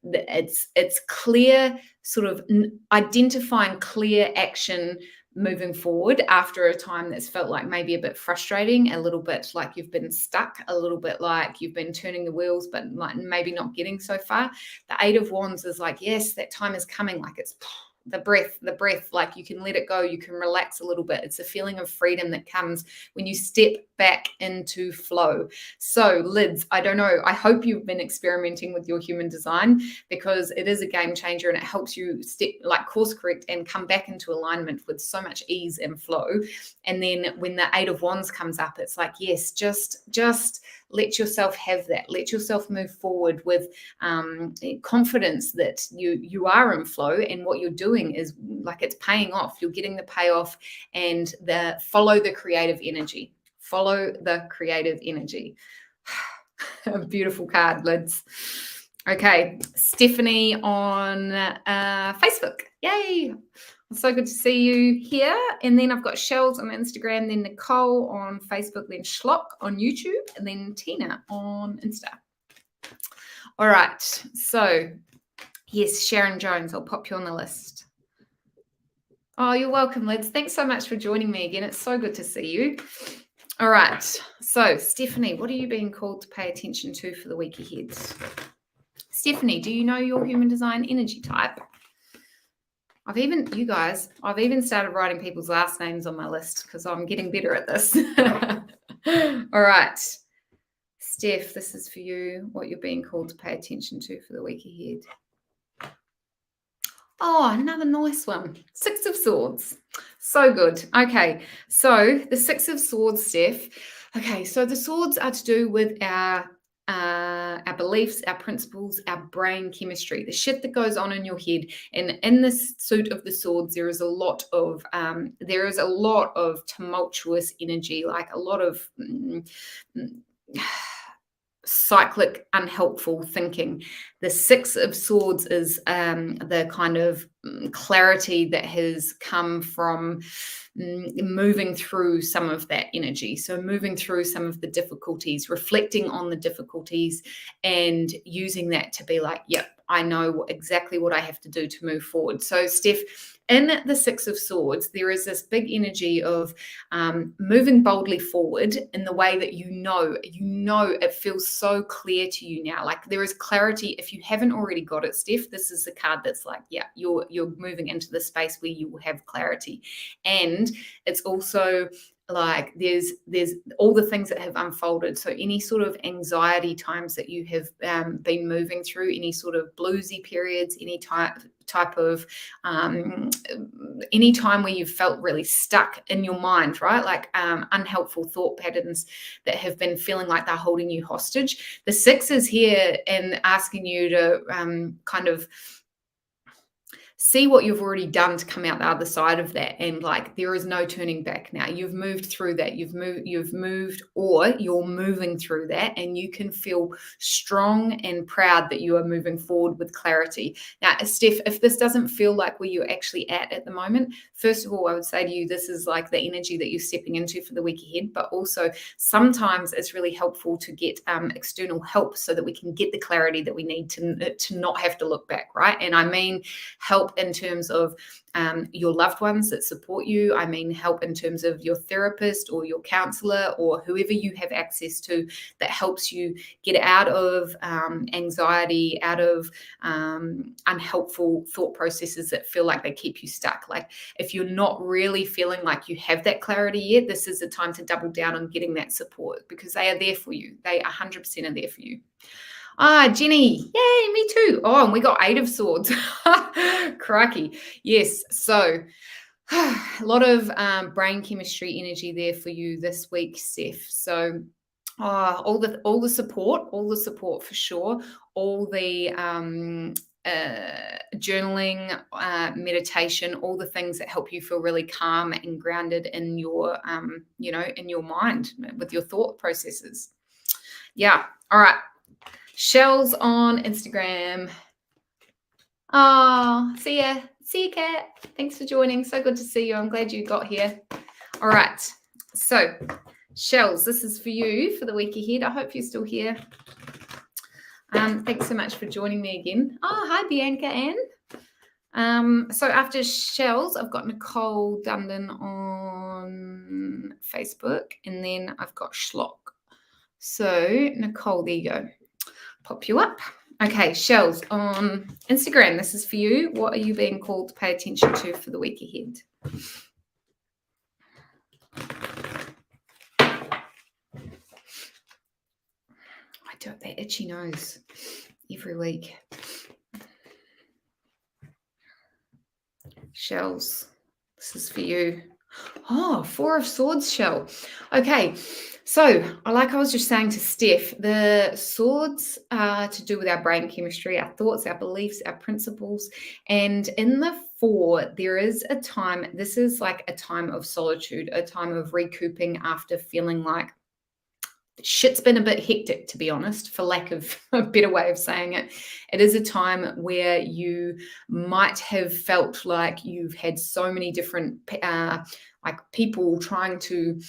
it's clear, sort of identifying clear action moving forward after a time that's felt like maybe a bit frustrating, a little bit like you've been stuck, a little bit like you've been turning the wheels, but maybe not getting so far. The 8 of Wands is like, yes, that time is coming. Like, it's the breath, like you can let it go, you can relax a little bit. It's a feeling of freedom that comes when you step back into flow. So lids, I don't know, I hope you've been experimenting with your human design, because it is a game changer and it helps you course correct and come back into alignment with so much ease and flow. And then when the 8 of Wands comes up, it's like, yes, just let yourself have that. Let yourself move forward with confidence that you are in flow, and what you're doing is like it's paying off. You're getting the payoff, and follow the creative energy. Follow the creative energy. A beautiful card, lids. Okay, Stephanie on Facebook. Yay! So good to see you here. And then I've got Shells on Instagram, then Nicole on Facebook, then Schlock on YouTube, and then Tina on Insta. All right. So, yes, Sharon Jones, I'll pop you on the list. Oh, you're welcome, Lids. Thanks so much for joining me again. It's so good to see you. All right. So, Stephanie, what are you being called to pay attention to for the week ahead? Stephanie, do you know your human design energy type? I've even started writing people's last names on my list because I'm getting better at this. All right. Steph, this is for you, what you're being called to pay attention to for the week ahead. Oh, another nice one. 6 of Swords. So good. Okay, so the 6 of Swords, Steph. Okay, so the swords are to do with our beliefs, our principles, our brain chemistry, the shit that goes on in your head. And in this suit of the swords, there is a lot of tumultuous energy, like a lot of cyclic, unhelpful thinking. The 6 of Swords is the kind of clarity that has come from moving through some of that energy. So moving through some of the difficulties, reflecting on the difficulties, and using that to be like, yep, I know exactly what I have to do to move forward. So Steph, in the 6 of Swords, there is this big energy of moving boldly forward in the way that you know it feels so clear to you now. Like there is clarity. If you haven't already got it, Steph, this is the card that's like, yeah, you're moving into the space where you will have clarity. And it's also like there's all the things that have unfolded. So any sort of anxiety times that you have been moving through, any sort of bluesy periods, any type of any time where you've felt really stuck in your mind, right? Like unhelpful thought patterns that have been feeling like they're holding you hostage. The 6 is here and asking you to kind of see what you've already done to come out the other side of that. And like, there is no turning back now. You've moved through that. You've moved, or you're moving through that, and you can feel strong and proud that you are moving forward with clarity. Now, Steph, if this doesn't feel like where you're actually at the moment, first of all, I would say to you, this is like the energy that you're stepping into for the week ahead, but also sometimes it's really helpful to get external help so that we can get the clarity that we need to not have to look back, right? And I mean help in terms of your loved ones that support you. I mean help in terms of your therapist or your counselor or whoever you have access to that helps you get out of anxiety, out of unhelpful thought processes that feel like they keep you stuck. Like if you're not really feeling like you have that clarity yet, this is the time to double down on getting that support, because they are there for you. They 100% are there for you. Ah, Jenny, yay, me too. Oh, and we got 8 of Swords. Crikey. Yes, so a lot of brain chemistry energy there for you this week, Steph. So all the support for sure, all the journaling, meditation, all the things that help you feel really calm and grounded in your in your mind with your thought processes. Yeah. All right. Shells on Instagram. Oh, see ya, Kat. Thanks for joining. So good to see you. I'm glad you got here. All right. So, Shells, this is for you for the week ahead. I hope you're still here. Thanks so much for joining me again. Oh, hi, Bianca Ann. So after Shells, I've got Nicole Dundon on Facebook, and then I've got Schlock. So, Nicole, there you go. Pop you up. Okay, Shells on Instagram. This is for you. What are you being called to pay attention to for the week ahead? I do it that itchy nose every week. Shells, this is for you. Oh, Four of Swords, Shell. Okay, so like I was just saying to Steph, the swords are to do with our brain chemistry, our thoughts, our beliefs, our principles. And in the four, there is a time, this is like a time of solitude, a time of recouping after feeling like shit's been a bit hectic, to be honest, for lack of a better way of saying it. It is a time where you might have felt like you've had so many different like people trying to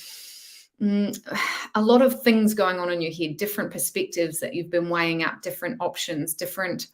a lot of things going on in your head, different perspectives that you've been weighing up, different options, different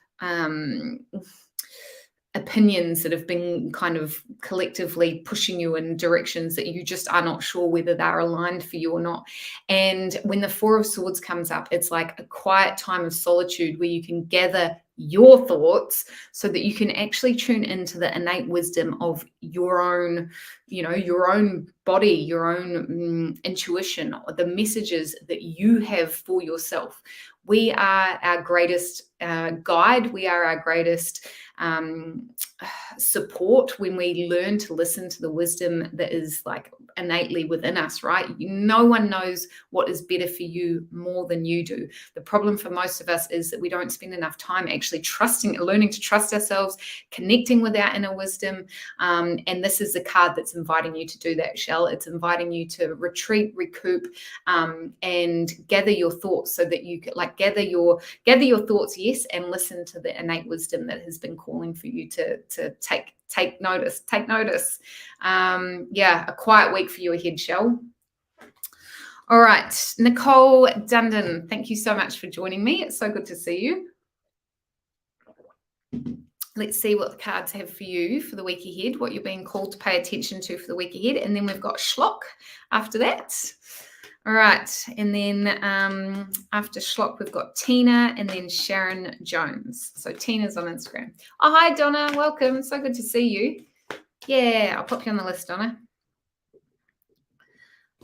opinions that have been kind of collectively pushing you in directions that you just are not sure whether they're aligned for you or not. And when the Four of Swords comes up, it's like a quiet time of solitude where you can gather your thoughts so that you can actually tune into the innate wisdom of your own, your own body, your own intuition, or the messages that you have for yourself. We are our greatest guide. We are our greatest support when we learn to listen to the wisdom that is like innately within us, right? No one knows what is better for you more than you do. The problem for most of us is that we don't spend enough time actually learning to trust ourselves, connecting with our inner wisdom. And this is the card that's inviting you to do that, Shell. It's inviting you to retreat, recoup, and gather your thoughts so that you could gather your thoughts, yes, and listen to the innate wisdom that has been calling for you to take notice. A quiet week for you ahead, Shell. All right, Nicole Dundon, thank you so much for joining me. It's so good to see you. Let's see what the cards have for you for the week ahead, what you're being called to pay attention to for the week ahead. And then we've got Schlock after that. All right, and then after Schlock, we've got Tina and then Sharon Jones. So Tina's on Instagram. Oh, hi, Donna. Welcome. So good to see you. Yeah, I'll pop you on the list, Donna.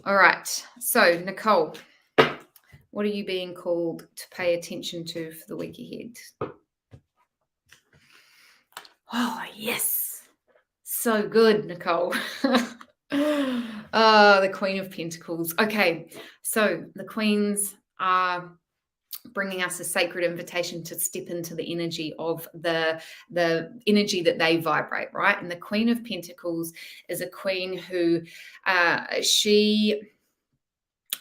All right, so Nicole, what are you being called to pay attention to for the week ahead? Oh, yes. So good, Nicole. The Queen of Pentacles. Okay, so the Queens are bringing us a sacred invitation to step into the energy of the energy that they vibrate, right? And the Queen of Pentacles is a queen who she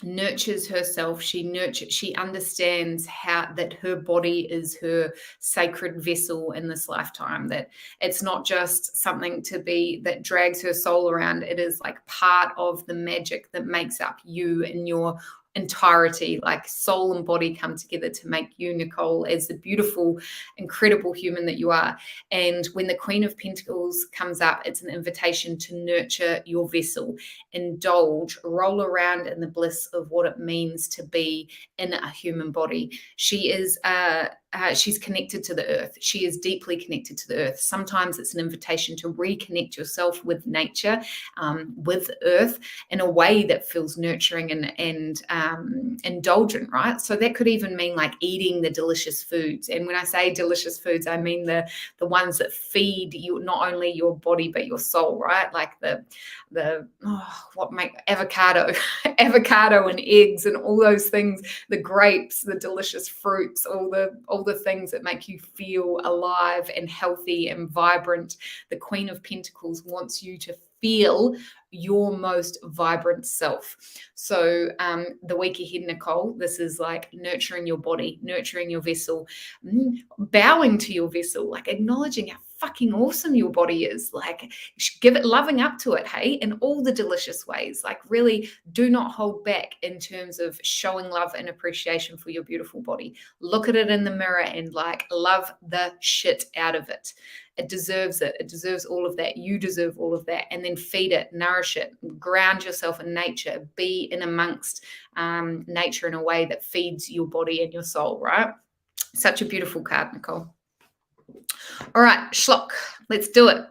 nurtures herself. She understands how that her body is her sacred vessel in this lifetime, that it's not just something that drags her soul around. It is like part of the magic that makes up you and your entirety. Like soul and body come together to make you, Nicole, as the beautiful, incredible human that you are. And when the Queen of Pentacles comes up, it's an invitation to nurture your vessel, indulge, roll around in the bliss of what it means to be in a human body. She is she's connected to the earth. She is deeply connected to the earth. Sometimes it's an invitation to reconnect yourself with nature, with earth, in a way that feels nurturing and indulgent, right? So that could even mean like eating the delicious foods. And when I say delicious foods, I mean the ones that feed you, not only your body but your soul, right? Like what make avocado and eggs and all those things, the grapes, the delicious fruits, all the things that make you feel alive and healthy and vibrant. The Queen of Pentacles wants you to feel your most vibrant self. So the week ahead, Nicole, this is like nurturing your body, nurturing your vessel, bowing to your vessel, like acknowledging how fucking awesome your body is, like loving up to it, hey, in all the delicious ways. Like really do not hold back in terms of showing love and appreciation for your beautiful body. Look at it in the mirror and like love the shit out of it. It deserves it. It deserves all of that. You deserve all of that. And then feed it, nourish it, ground yourself in nature, be in amongst nature in a way that feeds your body and your soul, right? Such a beautiful card, Nicole. All right, Schlock, let's do it.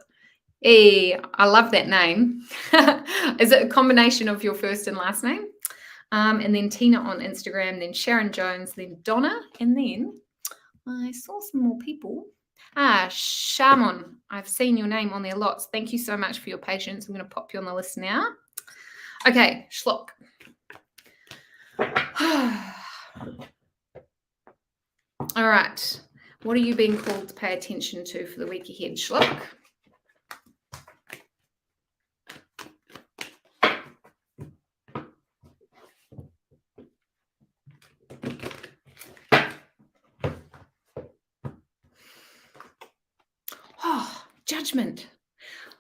Hey, I love that name. Is it a combination of your first and last name? And then Tina on Instagram, then Sharon Jones, then Donna, and then I saw some more people. Shamon, I've seen your name on there lots. Thank you so much for your patience. I'm going to pop you on the list now. Okay, Schlock. All right. What are you being called to pay attention to for the week ahead, Schlock? Oh, Judgment.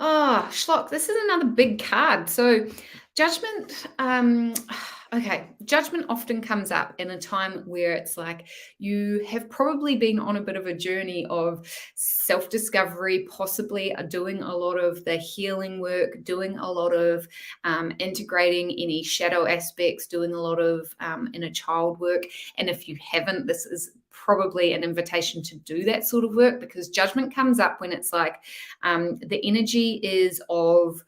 Oh, Schlock, this is another big card. So Judgment, okay, Judgment often comes up in a time where it's like you have probably been on a bit of a journey of self-discovery, possibly are doing a lot of the healing work, doing a lot of integrating any shadow aspects, doing a lot of inner child work. And if you haven't, this is probably an invitation to do that sort of work, because Judgment comes up when it's like the energy is of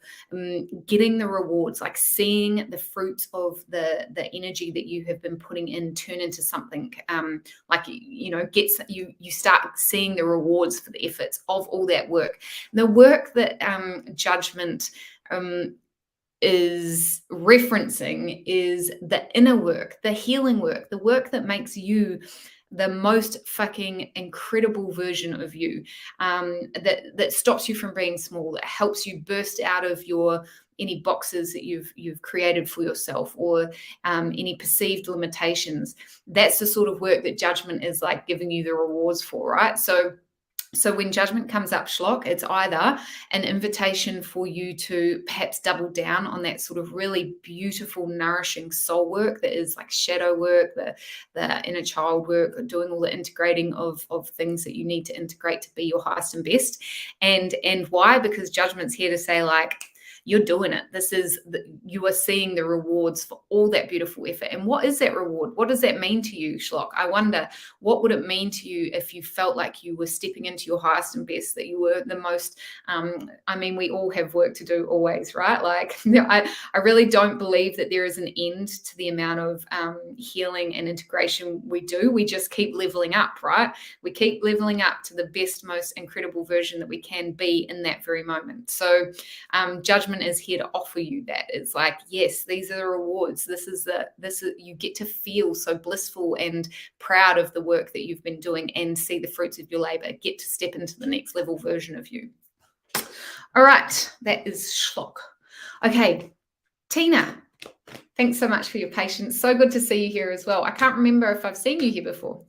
getting the rewards, like seeing the fruits of the energy that you have been putting in turn into something like, you start seeing the rewards for the efforts of all that work. The work that Judgment is referencing is the inner work, the healing work, the work that makes you the most fucking incredible version of you, that stops you from being small, that helps you burst out of any boxes that you've created for yourself, or any perceived limitations. That's the sort of work that Judgment is like giving you the rewards for, right? So when Judgment comes up, Schlock, it's either an invitation for you to perhaps double down on that sort of really beautiful, nourishing soul work that is like shadow work, the inner child work, doing all the integrating of things that you need to integrate to be your highest and best. And why? Because Judgment's here to say, like, you're doing it. You are seeing the rewards for all that beautiful effort. And what is that reward? What does that mean to you, Schlock? I wonder, what would it mean to you if you felt like you were stepping into your highest and best, that you were the most, we all have work to do always, right? Like, I really don't believe that there is an end to the amount of healing and integration we do. We just keep leveling up, right? We keep leveling up to the best, most incredible version that we can be in that very moment. So Judgment is here to offer you that. It's like, yes, these are the rewards. You get to feel so blissful and proud of the work that you've been doing and see the fruits of your labor. Get to step into the next level version of you. All right, that is Schlock. Okay, Tina, thanks so much for your patience. So good to see you here as well. I can't remember if I've seen you here before.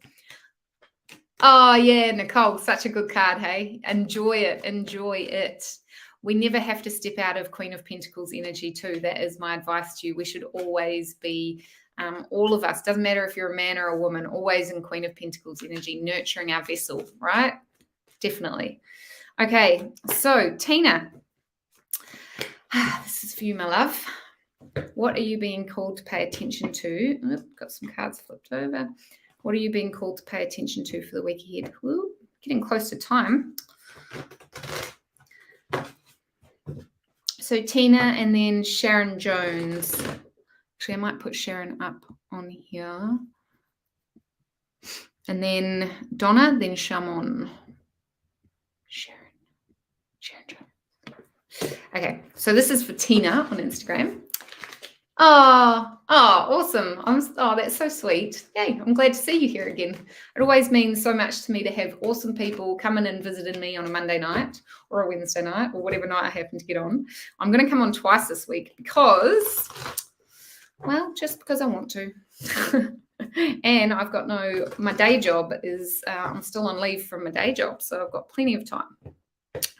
Oh yeah, Nicole, such a good card, hey? Enjoy it. We never have to step out of Queen of Pentacles energy too. That is my advice to you. We should always be, all of us, doesn't matter if you're a man or a woman, always in Queen of Pentacles energy, nurturing our vessel, right? Definitely. Okay, so Tina, this is for you, my love. What are you being called to pay attention to? Oh, got some cards flipped over. What are you being called to pay attention to for the week ahead? Ooh, getting close to time. So Tina and then Sharon Jones. Actually, I might put Sharon up on here. And then Donna, then Shamon. Sharon Jones. Okay, so this is for Tina on Instagram. Oh, awesome. That's so sweet. Yay, I'm glad to see you here again. It always means so much to me to have awesome people coming and visiting me on a Monday night or a Wednesday night or whatever night I happen to get on. I'm going to come on twice this week because I want to. And I've got my day job is, I'm still on leave from my day job, so I've got plenty of time.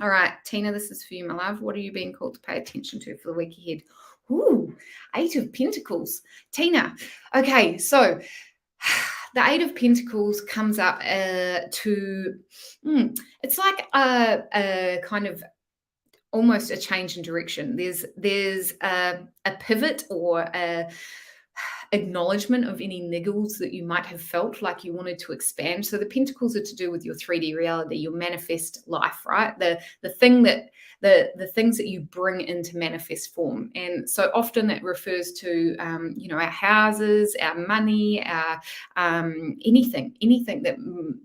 All right, Tina, this is for you, my love. What are you being called to pay attention to for the week ahead? Ooh, 8 of Pentacles. Tina, okay, so the 8 of Pentacles comes up it's like a kind of almost a change in direction. There's a pivot or acknowledgement of any niggles that you might have felt like you wanted to expand. So the pentacles are to do with your 3D reality, your manifest life, right? The thing that the things that you bring into manifest form. And so often it refers to our houses, our money, our anything that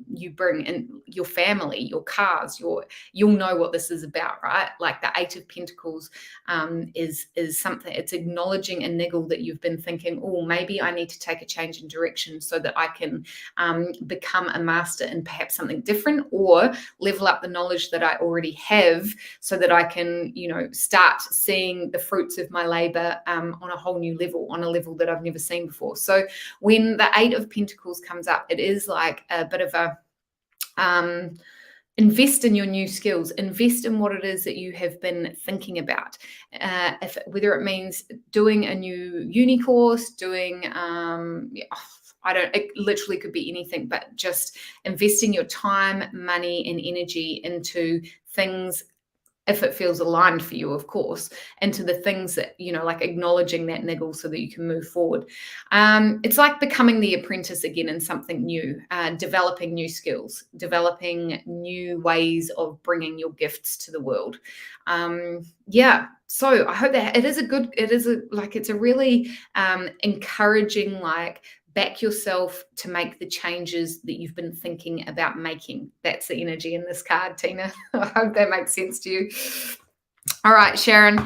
you bring in, your family, your cars, you'll know what this is about, right? Like the 8 of Pentacles is something, it's acknowledging a niggle that you've been thinking, oh, maybe I need to take a change in direction so that I can become a master in perhaps something different, or level up the knowledge that I already have so that I can, start seeing the fruits of my labor on a whole new level, on a level that I've never seen before. So when the 8 of Pentacles comes up, it is like a bit of a invest in your new skills, invest in what it is that you have been thinking about. Whether it means doing a new uni course, doing it literally could be anything, but just investing your time, money, and energy into things, if it feels aligned for you, of course, into the things that, like acknowledging that niggle so that you can move forward. It's like becoming the apprentice again in something new, developing new skills, developing new ways of bringing your gifts to the world. So I hope that it's a really encouraging, back yourself to make the changes that you've been thinking about making. That's the energy in this card, Tina. I hope that makes sense to you. All right, Sharon.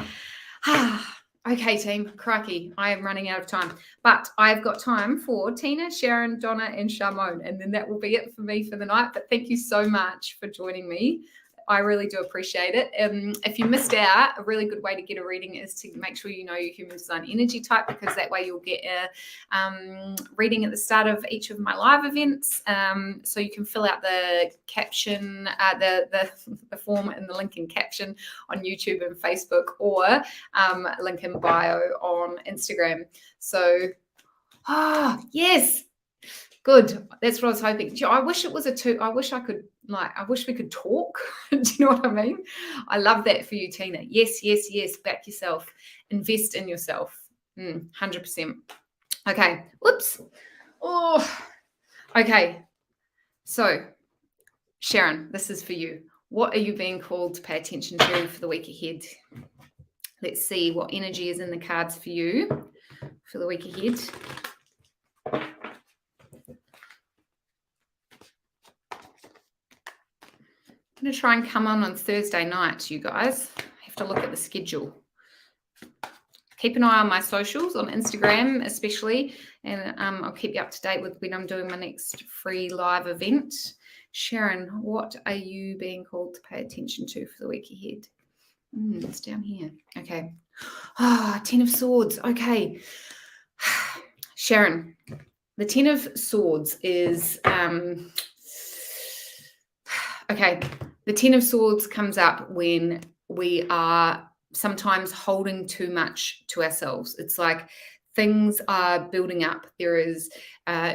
Okay, team. Crikey, I am running out of time. But I've got time for Tina, Sharon, Donna, and Sharmone. And then that will be it for me for the night. But thank you so much for joining me. I really do appreciate it. If you missed out, a really good way to get a reading is to make sure you know your human design energy type, because that way you'll get a reading at the start of each of my live events. So you can fill out the caption, the form in the link in caption on YouTube and Facebook, or link in bio on Instagram. So, yes. Good. That's what I was hoping. I wish it was a two. I wish we could talk. Do you know what I mean? I love that for you, Tina. Yes, yes, yes. Back yourself. Invest in yourself. 100%. Okay. Whoops. Oh, okay. So, Sharon, this is for you. What are you being called to pay attention to for the week ahead? Let's see what energy is in the cards for you for the week ahead. I'm going to try and come on Thursday night, you guys. I have to look at the schedule. Keep an eye on my socials, on Instagram especially, and I'll keep you up to date with when I'm doing my next free live event. Sharon, what are you being called to pay attention to for the week ahead? It's down here. Okay. 10 of Swords. Okay. Sharon, the 10 of Swords is... okay. The 10 of Swords comes up when we are sometimes holding too much to ourselves. It's like things are building up. There is,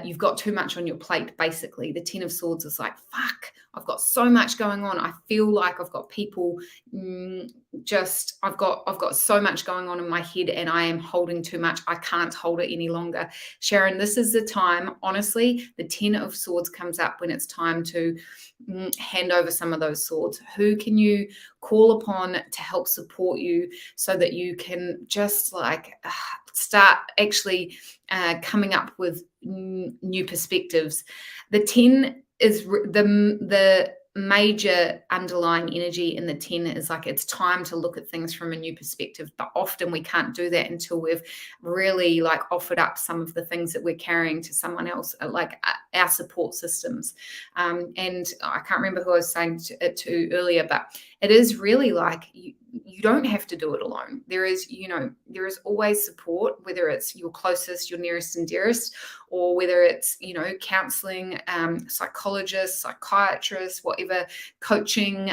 you've got too much on your plate, basically. The 10 of Swords is like, fuck, I've got so much going on. I feel like I've got people I've got so much going on in my head and I am holding too much. I can't hold it any longer. Sharon, this is the time, honestly, the 10 of Swords comes up when it's time to hand over some of those swords. Who can you call upon to help support you so that you can just start actually coming up with new perspectives? The 10 is the major underlying energy in the 10 is like it's time to look at things from a new perspective, but often we can't do that until we've really offered up some of the things that we're carrying to someone else, like our support systems. And I can't remember who I was saying it to earlier, but it is really like you don't have to do it alone. There is always support, whether it's your closest, your nearest and dearest, or whether it's, counseling, psychologists, psychiatrists, whatever, coaching,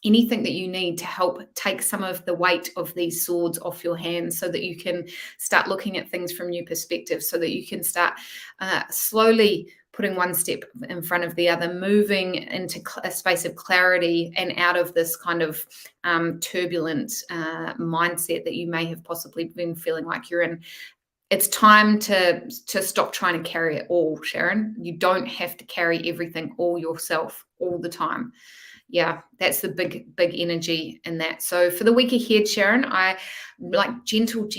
anything that you need to help take some of the weight of these swords off your hands so that you can start looking at things from new perspectives, so that you can start slowly putting one step in front of the other, moving into a space of clarity and out of this kind of turbulent mindset that you may have possibly been feeling like you're in. it's time to stop trying to carry it all, Sharon. You don't have to carry everything all yourself all the time. Yeah, that's the big energy in that. So for the week ahead, Sharon, I like gentle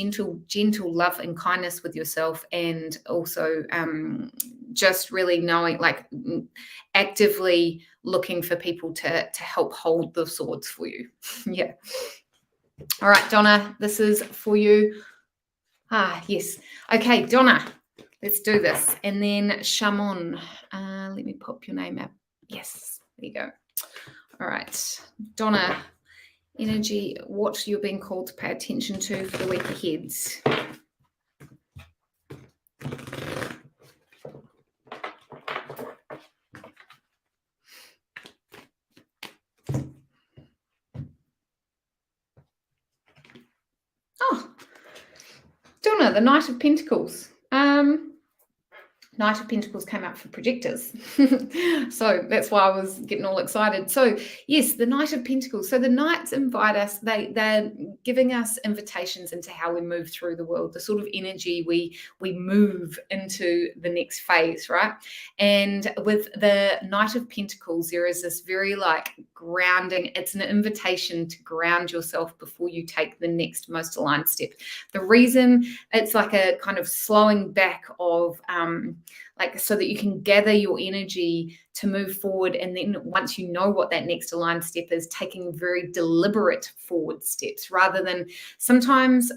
love and kindness with yourself, and also just really knowing, like, actively looking for people to help hold the swords for you. Yeah. All right, Donna, this is for you. Yes. Okay, Donna, let's do this. And then Shamon, let me pop your name up. Yes, there you go. All right, Donna, energy, what you're being called to pay attention to for the week ahead. Oh, Donna, the Knight of Pentacles. Knight of Pentacles came out for projectors. So that's why I was getting all excited. So yes, the Knight of Pentacles. So the Knights invite us, they're giving us invitations into how we move through the world, the sort of energy we move into the next phase, right? And with the Knight of Pentacles, there is this very like grounding, it's an invitation to ground yourself before you take the next most aligned step. The reason it's like a kind of slowing back of like, so that you can gather your energy to move forward, and then once you know what that next aligned step is, taking very deliberate forward steps, rather than sometimes,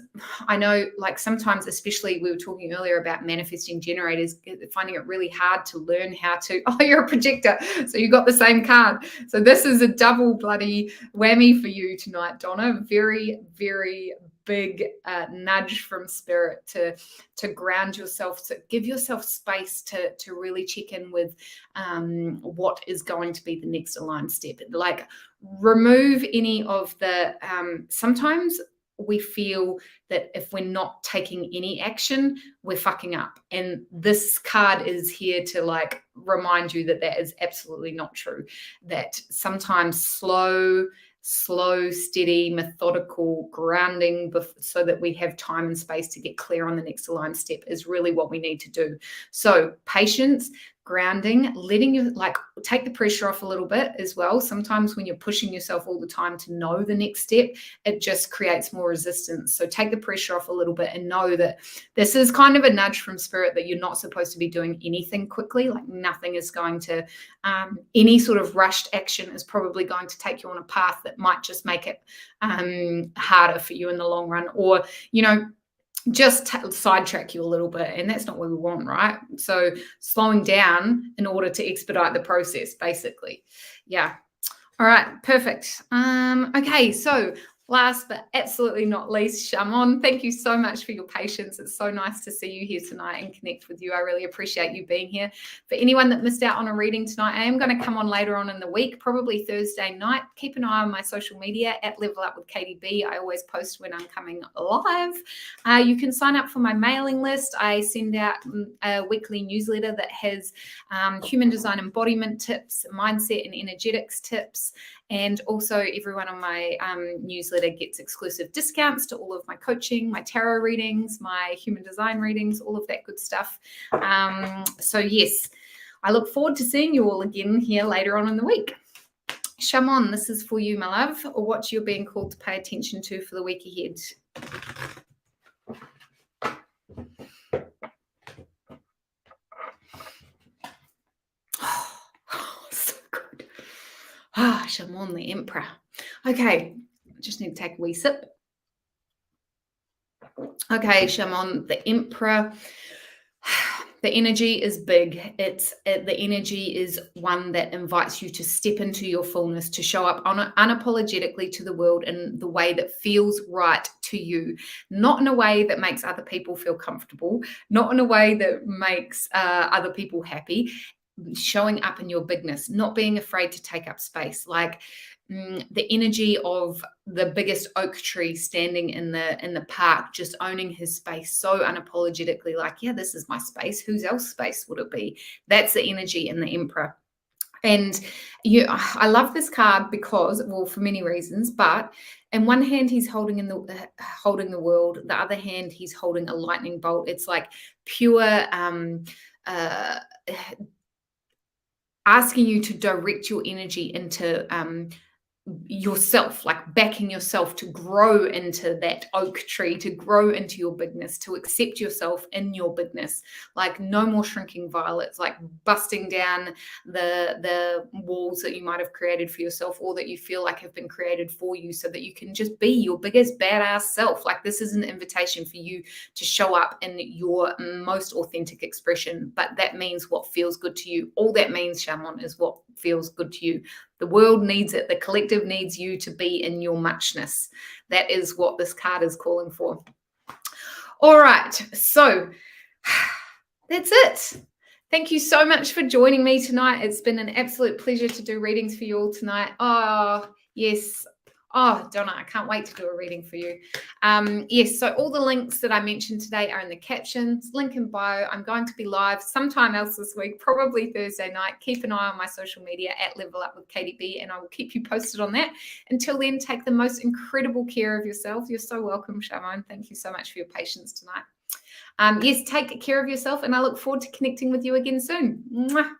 I know, like sometimes, especially we were talking earlier about manifesting generators, finding it really hard to learn how to, oh, you're a projector, so you got the same card. So this is a double bloody whammy for you tonight, Donna. Very, very big nudge from spirit to ground yourself, to give yourself space to really check in with what is going to be the next aligned step. Like, remove any of the sometimes we feel that if we're not taking any action, we're fucking up, and this card is here to like remind you that that is absolutely not true. That sometimes slow, steady, methodical grounding so that we have time and space to get clear on the next aligned step is really what we need to do. So patience, grounding, letting you like take the pressure off a little bit as well. Sometimes when you're pushing yourself all the time to know the next step, it just creates more resistance. So take the pressure off a little bit and know that this is kind of a nudge from spirit that you're not supposed to be doing anything quickly. Like, nothing is going to, any sort of rushed action is probably going to take you on a path that might just make it harder for you in the long run, or, you know, just sidetrack you a little bit, and that's not what we want, right? So slowing down in order to expedite the process, basically. Yeah. All right, perfect. Okay, so last but absolutely not least, Shamon, thank you so much for your patience. It's so nice to see you here tonight and connect with you. I really appreciate you being here. For anyone that missed out on a reading tonight, I am going to come on later on in the week, probably Thursday night. Keep an eye on my social media at Level Up with Katie B. I always post when I'm coming live. You can sign up for my mailing list. I send out a weekly newsletter that has human design embodiment tips, mindset and energetics tips. And also everyone on my newsletter gets exclusive discounts to all of my coaching, my tarot readings, my human design readings, all of that good stuff. So yes, I look forward to seeing you all again here later on in the week. Shamon, this is for you, my love, or what you're being called to pay attention to for the week ahead. Shamon, the Emperor. Okay, I just need to take a wee sip. Okay, Shamon, the Emperor. The energy is big. The energy is one that invites you to step into your fullness, to show up unapologetically to the world in the way that feels right to you, not in a way that makes other people feel comfortable, not in a way that makes other people happy. Showing up in your bigness, not being afraid to take up space, like the energy of the biggest oak tree standing in the park, just owning his space so unapologetically, like, yeah, this is my space. Whose else space would it be? That's the energy in the Emperor. And I love this card because, well, for many reasons, but in one hand he's holding the world, the other hand he's holding a lightning bolt. It's like pure uh, asking you to direct your energy into yourself, like backing yourself to grow into that oak tree, to grow into your bigness, to accept yourself in your bigness. Like no more shrinking violets, like busting down the walls that you might have created for yourself or that you feel like have been created for you, so that you can just be your biggest badass self. Like this is an invitation for you to show up in your most authentic expression, but that means what feels good to you. All that means, Shaman, is what feels good to you. The world needs it. The collective needs you to be in your muchness. That is what this card is calling for. All right. So that's it. Thank you so much for joining me tonight. It's been an absolute pleasure to do readings for you all tonight. Oh, yes. Oh, Donna, I can't wait to do a reading for you. Yes, so all the links that I mentioned today are in the captions, link in bio. I'm going to be live sometime else this week, probably Thursday night. Keep an eye on my social media at Level Up with Katie B, and I will keep you posted on that. Until then, take the most incredible care of yourself. You're so welcome, Shaman. Thank you so much for your patience tonight. Yes, take care of yourself, and I look forward to connecting with you again soon. Mwah.